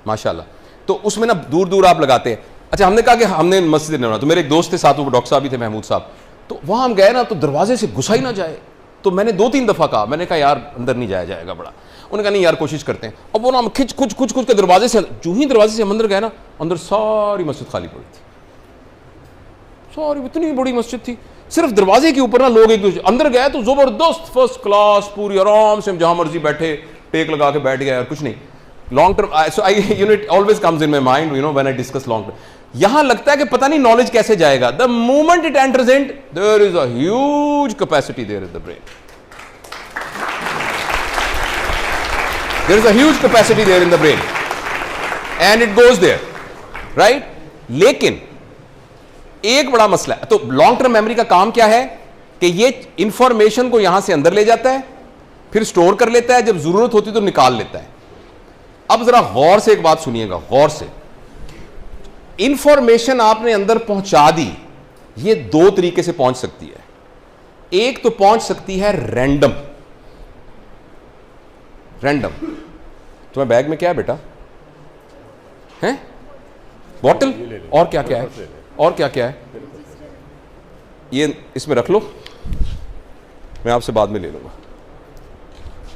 माशाल्लाह। तो उसमें ना दूर दूर आप लगाते हैं। अच्छा, हमने कहा कि हमने मस्जिद नमरा, तो मेरे एक दोस्त थे साथ, वो डॉक्टर साहब भी थे, महमूद साहब। तो वहाँ हम गए ना, तो दरवाजे से घुसा ही ना जाए। तो मैंने 2-3 दफ़ा कहा, मैंने कहा यार अंदर नहीं जाया जाएगा बड़ा। उन्होंने कहा नहीं यार कोशिश करते हैं। और वो ना हम खिंच के दरवाजे से, जो ही दरवाजे से हम अंदर गए ना, अंदर सारी मस्जिद खाली पड़ी थी। सारी इतनी बड़ी मस्जिद थी, सिर्फ दरवाजे के ऊपर ना लोग एक दूसरे। अंदर गए तो जबरदस्त फर्स्ट क्लास पूरी आराम से, हम जहां मर्जी बैठे, टेक लगा के बैठ गए और कुछ नहीं। Long term, so I it always comes in my mind, you know, when I discuss long term. यहां लगता है कि पता नहीं नॉलेज कैसे जाएगा। The moment it enters in, there is a huge capacity there in the brain. There is a huge capacity there in the brain and it goes there, right? लेकिन एक बड़ा मसला है। तो लॉन्ग टर्म मेमोरी का काम क्या है कि ये इंफॉर्मेशन को यहां से अंदर ले जाता है, फिर स्टोर कर लेता है, जब जरूरत होती तो निकाल लेता है। अब जरा गौर से एक बात सुनिएगा, गौर से। इंफॉर्मेशन आपने अंदर पहुंचा दी, ये 2 तरीके से पहुंच सकती है। एक तो पहुंच सकती है रैंडम। तुम्हें बैग में क्या है बेटा? हैं? बॉटल? और क्या क्या है? और क्या क्या है? ये इसमें रख लो, मैं आपसे बाद में ले लूंगा।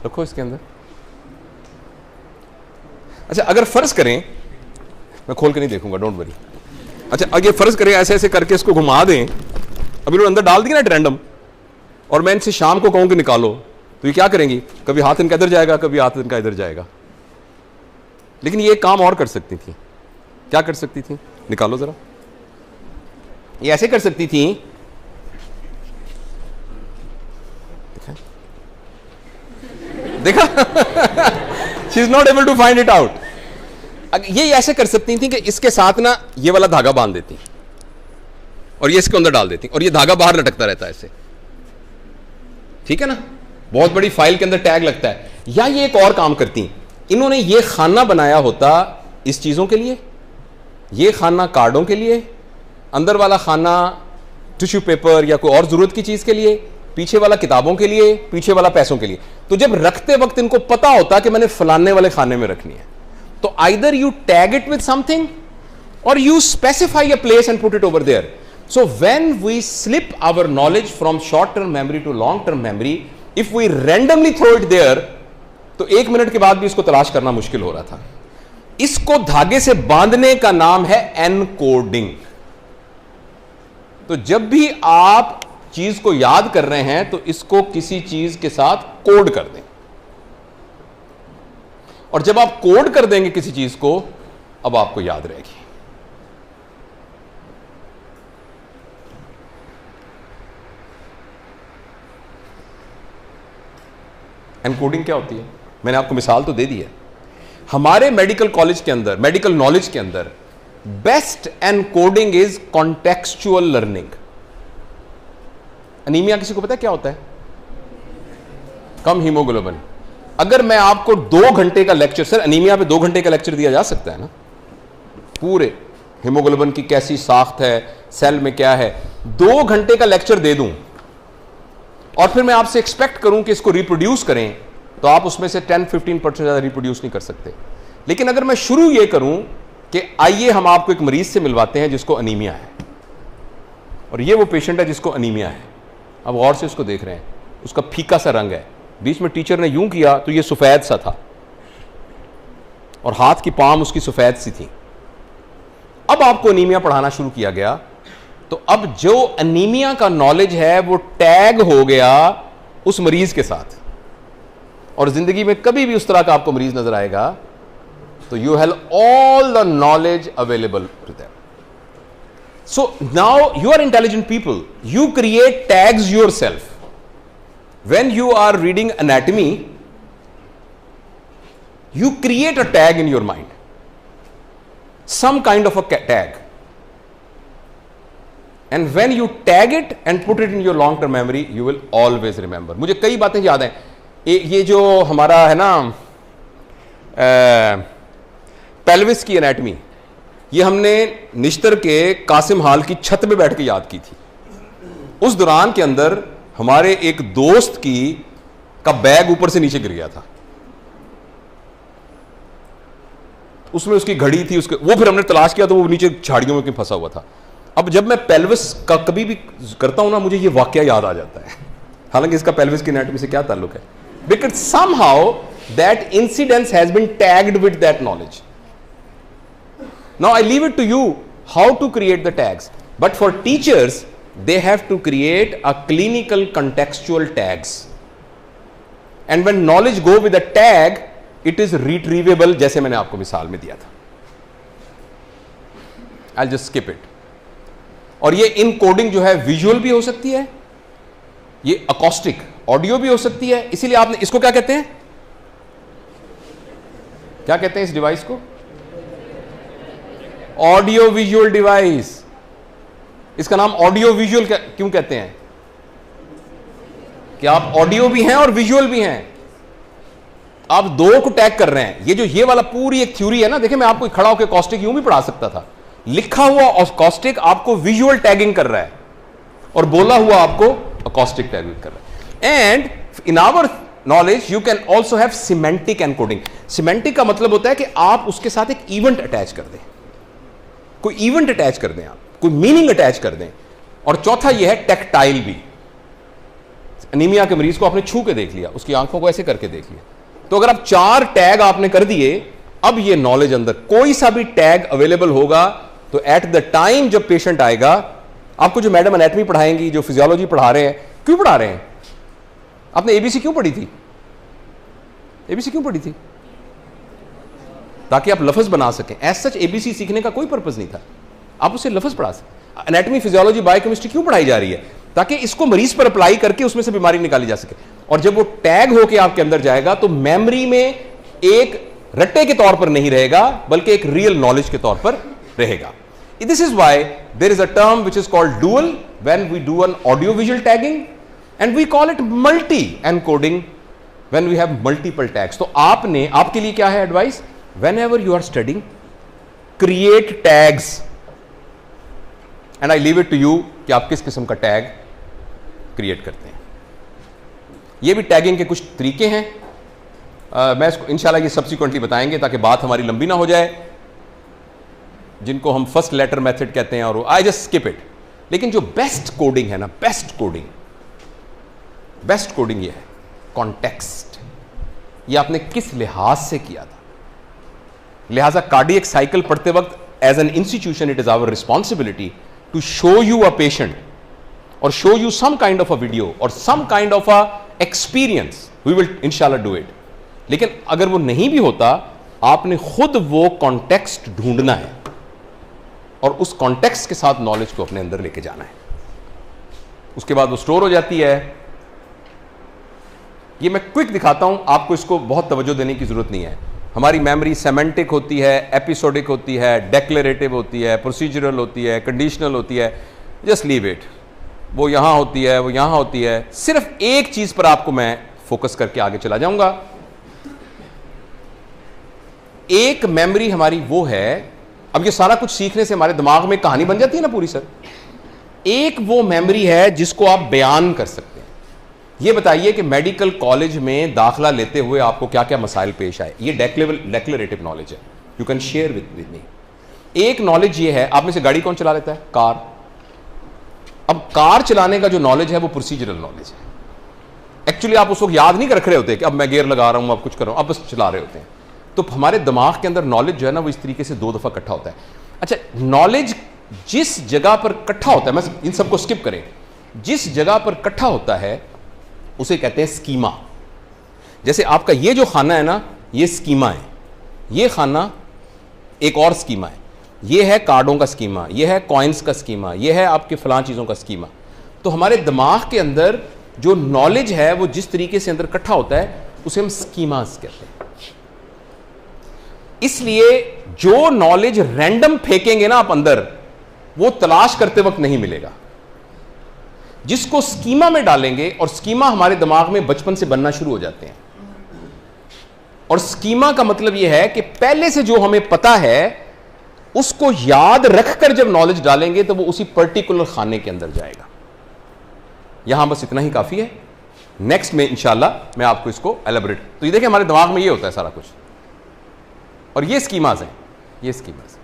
रखो इसके अंदर। अच्छा, अगर फर्ज करें, मैं खोल के नहीं देखूंगा, डोंट वरी। अच्छा, अगर फर्ज करें ऐसे ऐसे करके इसको घुमा दें, अभी लोग अंदर डाल दिया ना रैंडम, और मैं इनसे शाम को कहूं कि निकालो, तो ये क्या करेंगी? कभी हाथ इनका इधर जाएगा, कभी हाथ इनका इधर जाएगा। लेकिन ये एक काम और कर सकती थी। क्या कर सकती थी? निकालो जरा। ये ऐसे कर सकती थी, देखा? She is not able to find it out. ये ऐसे कर सकती थी कि इसके साथ ना ये वाला धागा बांध देती और ये इसके अंदर डाल देती, और ये धागा बाहर लटकता रहता है ऐसे, ठीक है ना? बहुत बड़ी फाइल के अंदर टैग लगता है। या ये एक और काम करती, इन्होंने ये खाना बनाया होता इस चीजों के लिए, ये खाना कार्डों के लिए, अंदर वाला खाना टिश्यू पेपर या कोई और जरूरत की चीज के लिए, पीछे वाला किताबों के लिए, पीछे वाला पैसों के लिए। तो जब रखते वक्त इनको पता होता कि मैंने फलाने वाले खाने में रखनी है, तो either you tag it with something or you specify a place and put it over there. So when we slip our knowledge from short term memory to long term memory, if we randomly throw it there, तो 1 minute के बाद भी इसको तलाश करना मुश्किल हो रहा था। इसको धागे से बांधने का नाम है एनकोडिंग। तो जब भी आप चीज को याद कर रहे हैं तो इसको किसी चीज के साथ कोड कर दें, और जब आप कोड कर देंगे किसी चीज को, अब आपको याद रहेगी। एनकोडिंग क्या होती है? मैंने आपको मिसाल तो दे दी है। हमारे मेडिकल कॉलेज के अंदर, मेडिकल नॉलेज के अंदर best encoding is contextual learning. Anaemia किसी को पता है क्या होता है? कम हीमोग्लोबिन। अगर मैं आपको 2 घंटे का लेक्चर, सर अनीमिया पे 2 घंटे का लेक्चर दिया जा सकता है ना, पूरे हीमोग्लोबिन की कैसी साख्त है, सेल में क्या है, 2 घंटे का लेक्चर दे दूं और फिर मैं आपसे एक्सपेक्ट करूं कि इसको रिप्रोड्यूस करें, तो आप उसमें से 10-15% ज्यादा रिप्रोड्यूस नहीं कर सकते। लेकिन अगर मैं शुरू ये करूं कि आइए हम आपको एक मरीज से मिलवाते हैं जिसको अनीमिया है, और ये वो पेशेंट है जिसको अनीमिया है, अब गौर से उसको देख रहे हैं, उसका फीका सा रंग है, बीच में टीचर ने यूं किया तो ये सफेद सा था, और हाथ की पाम उसकी सफेद सी थी। अब आपको अनीमिया पढ़ाना शुरू किया गया, तो अब जो अनीमिया का नॉलेज है वो टैग हो गया उस मरीज के साथ, और जिंदगी में कभी भी उस तरह का आपको मरीज नजर आएगा तो you have all the knowledge available to them. So now you are intelligent people, you create tags yourself. When you are reading anatomy, you create a tag in your mind, some kind of a tag, and when you tag it and put it in your long term memory, you will always remember. मुझे कई बातें याद हैं। ये जो हमारा है ना पेल्विस की एनाटमी, ये हमने निश्तर के कासिम हाल की छत पे बैठ के याद की थी। उस दौरान के अंदर हमारे एक दोस्त का बैग ऊपर से नीचे गिर गया था, उसमें उसकी घड़ी थी, उसके वो फिर हमने तलाश किया तो वो नीचे झाड़ियों में फंसा हुआ था। अब जब मैं पेल्विस का कभी भी करता हूं ना, मुझे ये वाकया याद आ जाता है, हालांकि इसका पेल्विस की एनाटमी से क्या ताल्लुक है, because somehow that incidence has been tagged with that knowledge. Now I leave it to you how to create the tags, but for teachers they have to create a clinical contextual tags, and when knowledge go with a tag it is retrievable, जैसे मैंने आपको मिसाल में दिया था। I'll just skip it। और ये encoding जो है विजुअल भी हो सकती है, ये अकॉस्टिक ऑडियो भी हो सकती है, इसीलिए आपने इसको क्या कहते हैं, क्या कहते हैं इस डिवाइस को? Audio visual device. इसका नाम ऑडियो विजुअल क्यों कहते हैं? कि आप ऑडियो भी हैं और विजुअल भी हैं, आप दो को टैग कर रहे हैं। ये वाला पूरी एक थ्योरी है ना, देखिए मैं आपको खड़ा होकर कॉस्टिक यूं भी पढ़ा सकता था, लिखा हुआ कॉस्टिक आपको विजुअल टैगिंग कर रहा है और बोला हुआ आपको अकॉस्टिक टैगिंग कर रहा है। And in our knowledge you can also have semantic encoding. Semantic का मतलब होता है कि आप उसके साथ एक इवेंट अटैच कर दें, कोई इवेंट अटैच कर दें, आप कोई मीनिंग अटैच कर दें। और चौथा यह है टेक्टाइल भी। अनीमिया के मरीज को आपने छू के देख लिया, उसकी आंखों को ऐसे करके देख लिया, तो अगर आप 4 टैग आपने कर दिए, अब ये नॉलेज अंदर कोई सा भी टैग अवेलेबल होगा तो एट द टाइम जब पेशेंट आएगा, आपको जो मैडम एनाटमी पढ़ाएंगी, जो फिजियोलॉजी पढ़ा रहे हैं, क्यों पढ़ा रहे हैं? आपने एबीसी क्यों पढ़ी थी? एबीसी क्यों पढ़ी थी? ताकि आप लफ्ज बना सकें। एज सच एबीसी सीखने का कोई पर्पज नहीं था, आप उसे लफ्ज पढ़ा सकें। एनाटमी, फिजियोलॉजी, बायोकेमिस्ट्री क्यों पढ़ाई जा रही है? ताकि इसको मरीज पर अप्लाई करके उसमें से बीमारी निकाली जा सके। और जब वो टैग होके आपके अंदर जाएगा तो मेमोरी में एक रट्टे के तौर पर नहीं रहेगा, बल्कि एक रियल नॉलेज के तौर पर रहेगा। This is why there is a term which is called dual when we do an audio visual tagging, and we call it multi encoding when we have multiple tags. तो आपके लिए क्या है advice? whenever you are studying, create tags, and I leave it to you कि आप किस किस्म का टैग क्रिएट करते हैं। ये भी टैगिंग के कुछ तरीके हैं, मैं इसको इंशाल्लाह ये सब्सिक्वेंटली बताएंगे ताकि बात हमारी लंबी ना हो जाए, जिनको हम फर्स्ट लेटर मेथड कहते हैं, और आई जस्ट स्किप इट। लेकिन जो बेस्ट कोडिंग है ना, बेस्ट कोडिंग ये है कॉन्टेक्स्ट। ये आपने किस लिहाज से किया था। लिहाजा कार्डियक साइकिल पढ़ते वक्त as an institution it is our responsibility to show you a patient or show you some kind of a video or some kind of a experience, we will inshallah do it. लेकिन अगर वो नहीं भी होता, आपने खुद वो context ढूंढना है और उस कॉन्टेक्स्ट के साथ नॉलेज को अपने अंदर लेके जाना है, उसके बाद वो स्टोर हो जाती है। ये मैं क्विक दिखाता हूं, आपको इसको बहुत तवज्जो देने की जरूरत नहीं है। हमारी मेमोरी सेमेंटिक होती है, एपिसोडिक होती है, डेक्लेरेटिव होती है, प्रोसीजरल होती है, कंडीशनल होती है, जस्ट लीव इट। वो यहां होती है, वो यहां होती है। सिर्फ एक चीज पर आपको मैं फोकस करके आगे चला जाऊंगा। एक मेमोरी हमारी वो है, अब ये सारा कुछ सीखने से हमारे दिमाग में कहानी बन जाती है ना पूरी सर। एक वो मेमोरी है जिसको आप बयान कर सकते हैं। ये बताइए कि मेडिकल कॉलेज में दाखिला लेते हुए आपको क्या क्या मसाइल पेश आए। ये डेक्लेरेटिव नॉलेज है, you can share with me. एक नॉलेज ये है, आप में से गाड़ी कौन चला लेता है? कार। अब कार चलाने का जो नॉलेज है वो प्रोसीजरल नॉलेज है। एक्चुअली आप उसको याद नहीं रख रहे होते कि अब मैं गियर लगा रहा हूं, अब कुछ कर रहा हूं, अब बस चला रहे होते हैं। तो हमारे दिमाग के अंदर नॉलेज जो है ना वो इस तरीके से 2 दफा इकट्ठा होता है। अच्छा, नॉलेज जिस जगह पर इकट्ठा होता है, मैं इन सबको स्किप करें, जिस जगह पर इकट्ठा होता है उसे कहते हैं स्कीमा। जैसे आपका ये जो खाना है ना, ये स्कीमा है। ये खाना एक और स्कीमा है। ये है कार्डों का स्कीमा, ये है कॉइन्स का स्कीमा, ये है आपके फलां चीज़ों का स्कीमा। तो हमारे दिमाग के अंदर जो नॉलेज है वो जिस तरीके से अंदर इकट्ठा होता है उसे हम स्कीमास कहते हैं। इसलिए जो नॉलेज रैंडम फेंकेंगे ना आप अंदर, वो तलाश करते वक्त नहीं मिलेगा। जिसको स्कीमा में डालेंगे, और स्कीमा हमारे दिमाग में बचपन से बनना शुरू हो जाते हैं। और स्कीमा का मतलब यह है कि पहले से जो हमें पता है उसको याद रखकर जब नॉलेज डालेंगे तो वो उसी पर्टिकुलर खाने के अंदर जाएगा। यहां बस इतना ही काफी है। नेक्स्ट में इंशाल्लाह मैं आपको इसको एलेबोरेट। तो ये देखिए हमारे दिमाग में ये होता है सारा कुछ, और ये स्कीमाज हैं। ये स्कीमाज,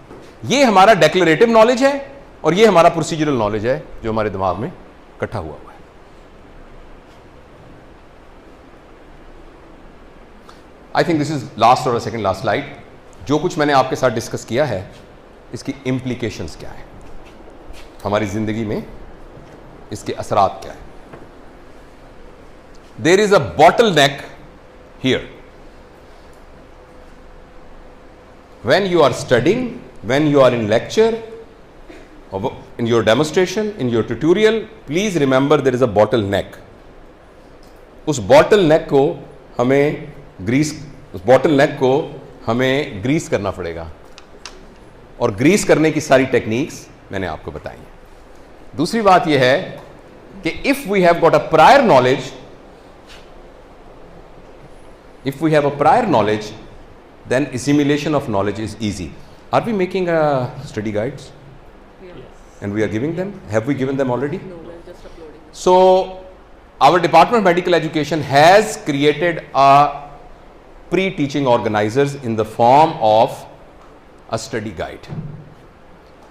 ये हमारा डेक्लेरेटिव नॉलेज है और ये हमारा प्रोसीजरल नॉलेज है जो हमारे दिमाग में इकट्ठा हुआ है। I think this is last और सेकंड लास्ट स्लाइड। जो कुछ मैंने आपके साथ डिस्कस किया है इसकी इंप्लीकेशंस क्या है हमारी जिंदगी में, इसके असरात क्या है। There is a bottleneck here when you are studying, when you are in lecture, or in your demonstration, in your tutorial, please remember there is a bottleneck. उस bottleneck को हमें ग्रीस करना पड़ेगा, और ग्रीस करने की सारी techniques मैंने आपको बताई हैं। दूसरी बात यह है कि if we have got a prior knowledge, then assimilation of knowledge is easy. Are we making study guides? Yes. And we are giving them? Have we given them already? No, we're just uploading. So, our Department of Medical Education has created a pre-teaching organizers in the form of a study guide.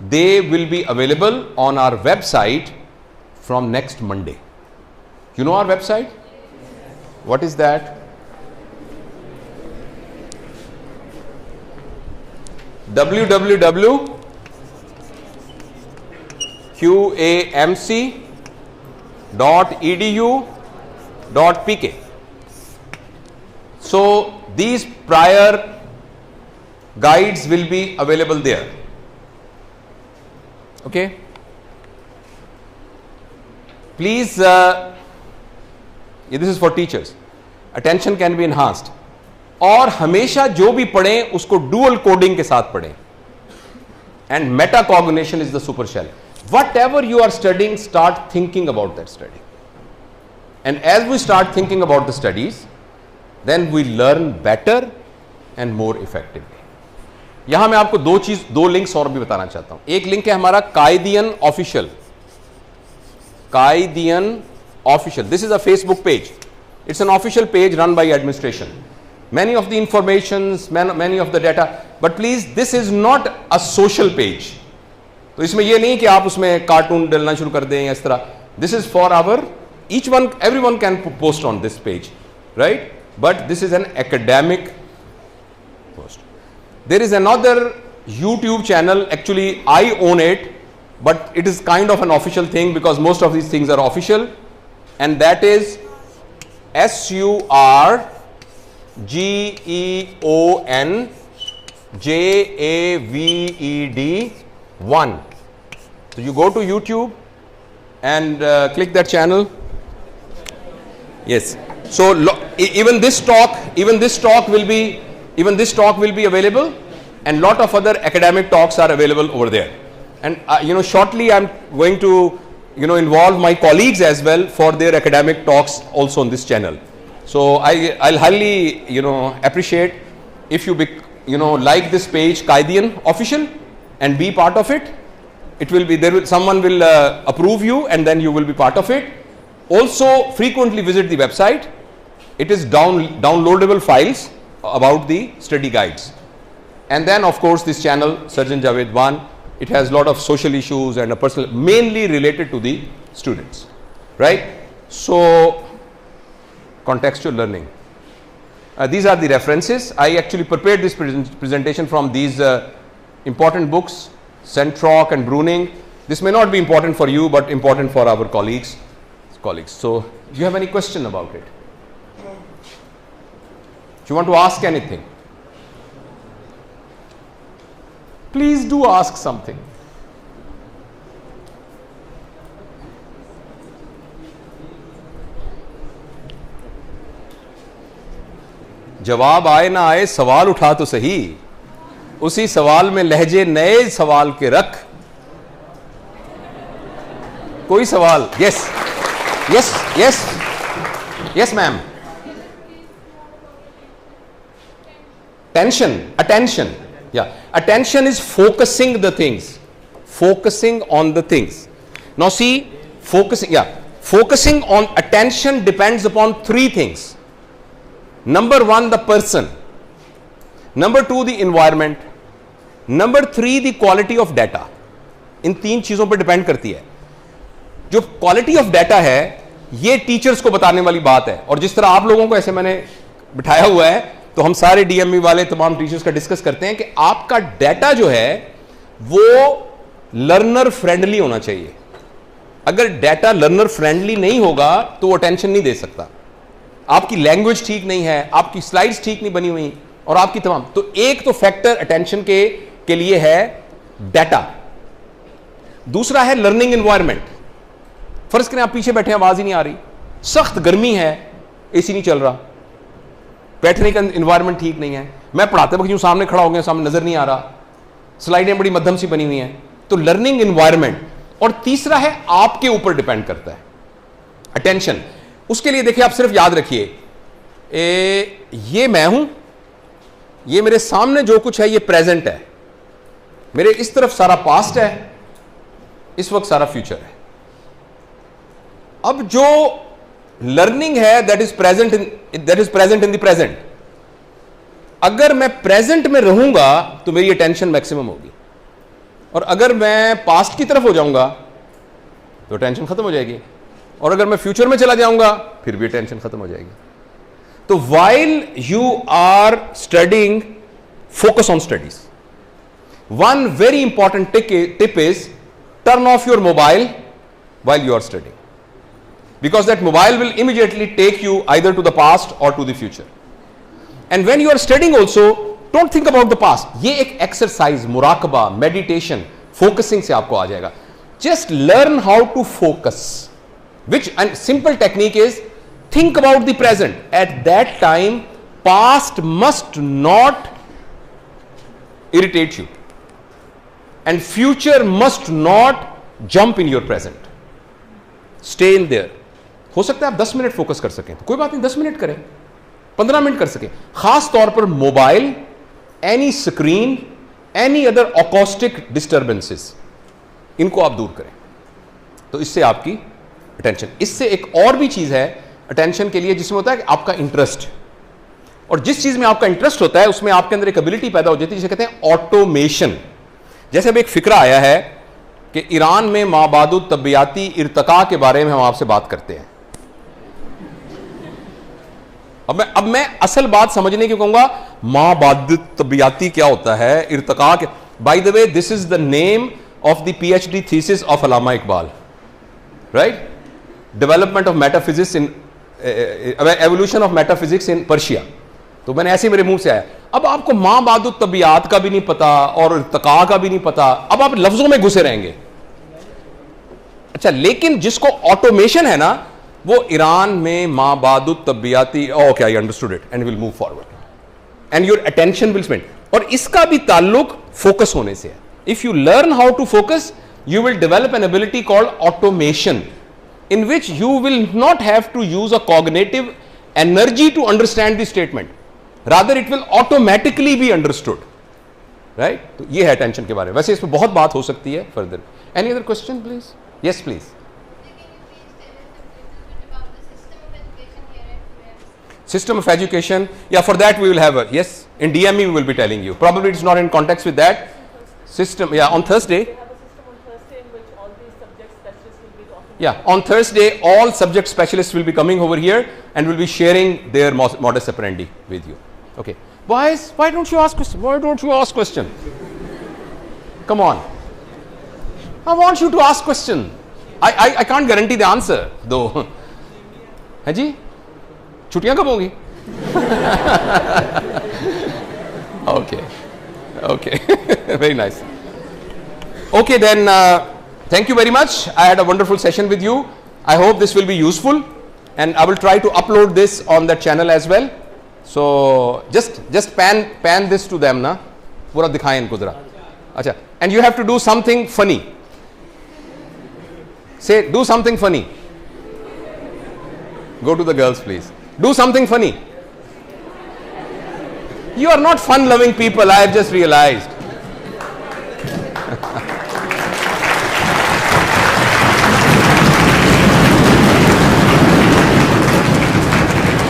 They will be available on our website from next Monday. You know our website? What is that? www.qamc.edu.pk. So these prior guides will be available there. Okay, please this is for teachers. Attention can be enhanced. और हमेशा जो भी पढ़ें उसको dual coding के साथ पढ़ें। And metacognition is the super shell. Whatever you are studying, start thinking about that study, and as we start thinking about the studies, then we learn better and more effectively. यहां मैं आपको दो links और भी बताना चाहता हूं। एक लिंक है हमारा कायदियन ऑफिशियल। कायदियन official, this is a Facebook page. It's an official page run by administration. Many of the informations, many of the data, but please, this is not a social page. तो इसमें ये नहीं कि आप उसमें कार्टून डालना शुरू कर दें या इस तरह. This is for our, everyone can post on this page, right? But this is an academic post. There is another YouTube channel, actually I own it, but it is kind of an official thing because most of these things are official, and that is SURGEONJAVED1. So you go to YouTube and click that channel. Yes. So even this talk will be available, and lot of other academic talks are available over there. And shortly I'm going to involve my colleagues as well for their academic talks also on this channel. So I'll highly appreciate if you like this page Qaidian Official and be part of it. It will be someone will approve you, and then you will be part of it. Also frequently visit the website. It is downloadable files about the study guides. And then of course this channel Surgeon Javed 1, it has a lot of social issues and a personal, mainly related to the students, right? So contextual learning. These are the references. I actually prepared this presentation from these important books, Centrock and Bruning. This may not be important for you, but important for our colleagues. So do you have any question about it? Do you want to ask anything? Please do ask something. जवाब आए ना आए सवाल उठा तो सही, उसी सवाल में लहजे नए सवाल के रख. कोई सवाल? Yes yes yes yes ma'am. Attention. Yeah, attention is focusing the things, focusing on the things. Now see, focusing on attention depends upon three things. Number one, the person. Number two, the environment. Number three, the quality of data. इन तीन चीजों पर depend करती है. जो quality of data है ये teachers को बताने वाली बात है, और जिस तरह आप लोगों को ऐसे मैंने बिठाया हुआ है, तो हम सारे डीएमई वाले तमाम टीचर्स का डिस्कस करते हैं कि आपका डाटा जो है वो लर्नर फ्रेंडली होना चाहिए. अगर डाटा लर्नर फ्रेंडली नहीं होगा तो वो अटेंशन नहीं दे सकता. आपकी लैंग्वेज ठीक नहीं है, आपकी स्लाइड्स ठीक नहीं बनी हुई, और आपकी तमाम, तो एक तो फैक्टर अटेंशन के लिए है डाटा. दूसरा है लर्निंग एनवायरनमेंट. फर्ज करें आप पीछे बैठे हैं, आवाज ही नहीं आ रही, सख्त गर्मी है, एसी नहीं चल रहा, बैठने का एनवायरनमेंट ठीक नहीं है, मैं पढ़ाते वक्त यूं सामने खड़ा हो गया, सामने नजर नहीं आ रहा, स्लाइडें बड़ी मध्यम सी बनी हुई हैं, तो लर्निंग एनवायरनमेंट. और तीसरा है आपके ऊपर डिपेंड करता है अटेंशन. उसके लिए देखिए, आप सिर्फ याद रखिए, ये मैं हूं, ये मेरे सामने जो कुछ है ये प्रेजेंट है, मेरे इस तरफ सारा पास्ट है, इस वक्त सारा फ्यूचर है. अब जो लर्निंग है that is present in the present. अगर मैं प्रेजेंट में रहूंगा तो मेरी अटेंशन मैक्सिमम होगी, और अगर मैं पास्ट की तरफ हो जाऊंगा तो टेंशन खत्म हो जाएगी, और अगर मैं फ्यूचर में चला जाऊंगा फिर भी टेंशन खत्म हो जाएगी. तो while you are studying, focus on studies. One very important tip is turn off your mobile while you are studying, because that mobile will immediately take you either to the past or to the future. And when you are studying also, don't think about the past. ये एक exercise, मुराकबा, meditation, focusing से आपको आ जाएगा. Just learn how to focus, which and simple technique is think about the present. At that time, past must not irritate you, and future must not jump in your present. Stay in there. हो सकता है आप 10 minute focus कर सकें, तो कोई बात नहीं, 10 मिनट करें, 15 मिनट कर सकें. खास तौर पर mobile, any screen, any other acoustic disturbances, इनको आप दूर करें, तो इससे आपकी अटेंशन. इससे एक और भी चीज है अटेंशन के लिए, जिसमें होता है कि आपका इंटरेस्ट, और जिस चीज में आपका इंटरेस्ट होता है उसमें आपके अंदर एक एबिलिटी पैदा हो जाती है जिसे कहते हैं ऑटोमेशन. जैसे अब एक फिक्रा आया है कि ईरान में माबादु तबियाती इर्तका के बारे में हम आपसे बात करते हैं. अब मैं असल बात समझने की कहूंगा, माबादु तबियाती क्या होता है, इर्तका के. By the way, this is the name of the PhD thesis of Allama Iqbal, right? Development of metaphysics in evolution of metaphysics in Persia. तो मैंने ऐसे मेरे मुंह से आया. अब आपको माँ बादु तबियात का भी नहीं पता और इर्तिका का भी नहीं पता, अब आप लफ्जों में घुसे रहेंगे. अच्छा, लेकिन जिसको ऑटोमेशन है ना, वो ईरान में माँ बादु तबियाती, okay I understood it and will move forward and your attention will spend. और इसका भी ताल्लुक फोकस होने से है. If you learn how to focus, you will develop an ability called automation, in which you will not have to use a cognitive energy to understand the statement, rather it will automatically be understood, right? तो ये है attention के बारे में. वैसे इसमें बहुत बात हो सकती है further. Any other question please? Yes please. System of education, yeah, for that we will have a, yes, in DME we will be telling you. Probably it's not in context with that. System, yeah, on Thursday. We have a system on Thursday in which all these subject specialists will be talking. Yeah, on Thursday, all subject specialists will be coming over here and will be sharing their modus operandi with you. Okay. Boys, why don't you ask question? Why don't you ask question? Come on. I want you to ask question. I can't guarantee the answer, though. है जी? छुट्टियां कब होंगी? Okay. Okay. Very nice. Okay, then thank you very much. I had a wonderful session with you. I hope this will be useful and I will try to upload this on that channel as well. So just pan this to them na. पूरा दिखाएं इनको जरा. अच्छा. And you have to do something funny. Say, do something funny. Go to the girls please. Do something funny. You are not fun-loving people, I have just realized.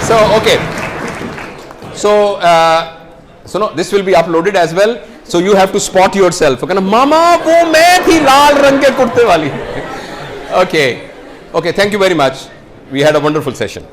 So, okay. So no, this will be uploaded as well. So you have to spot yourself. Okay, Mama, वो मैं थी लाल रंग के कुर्ते वाली. Okay. Okay, thank you very much. We had a wonderful session.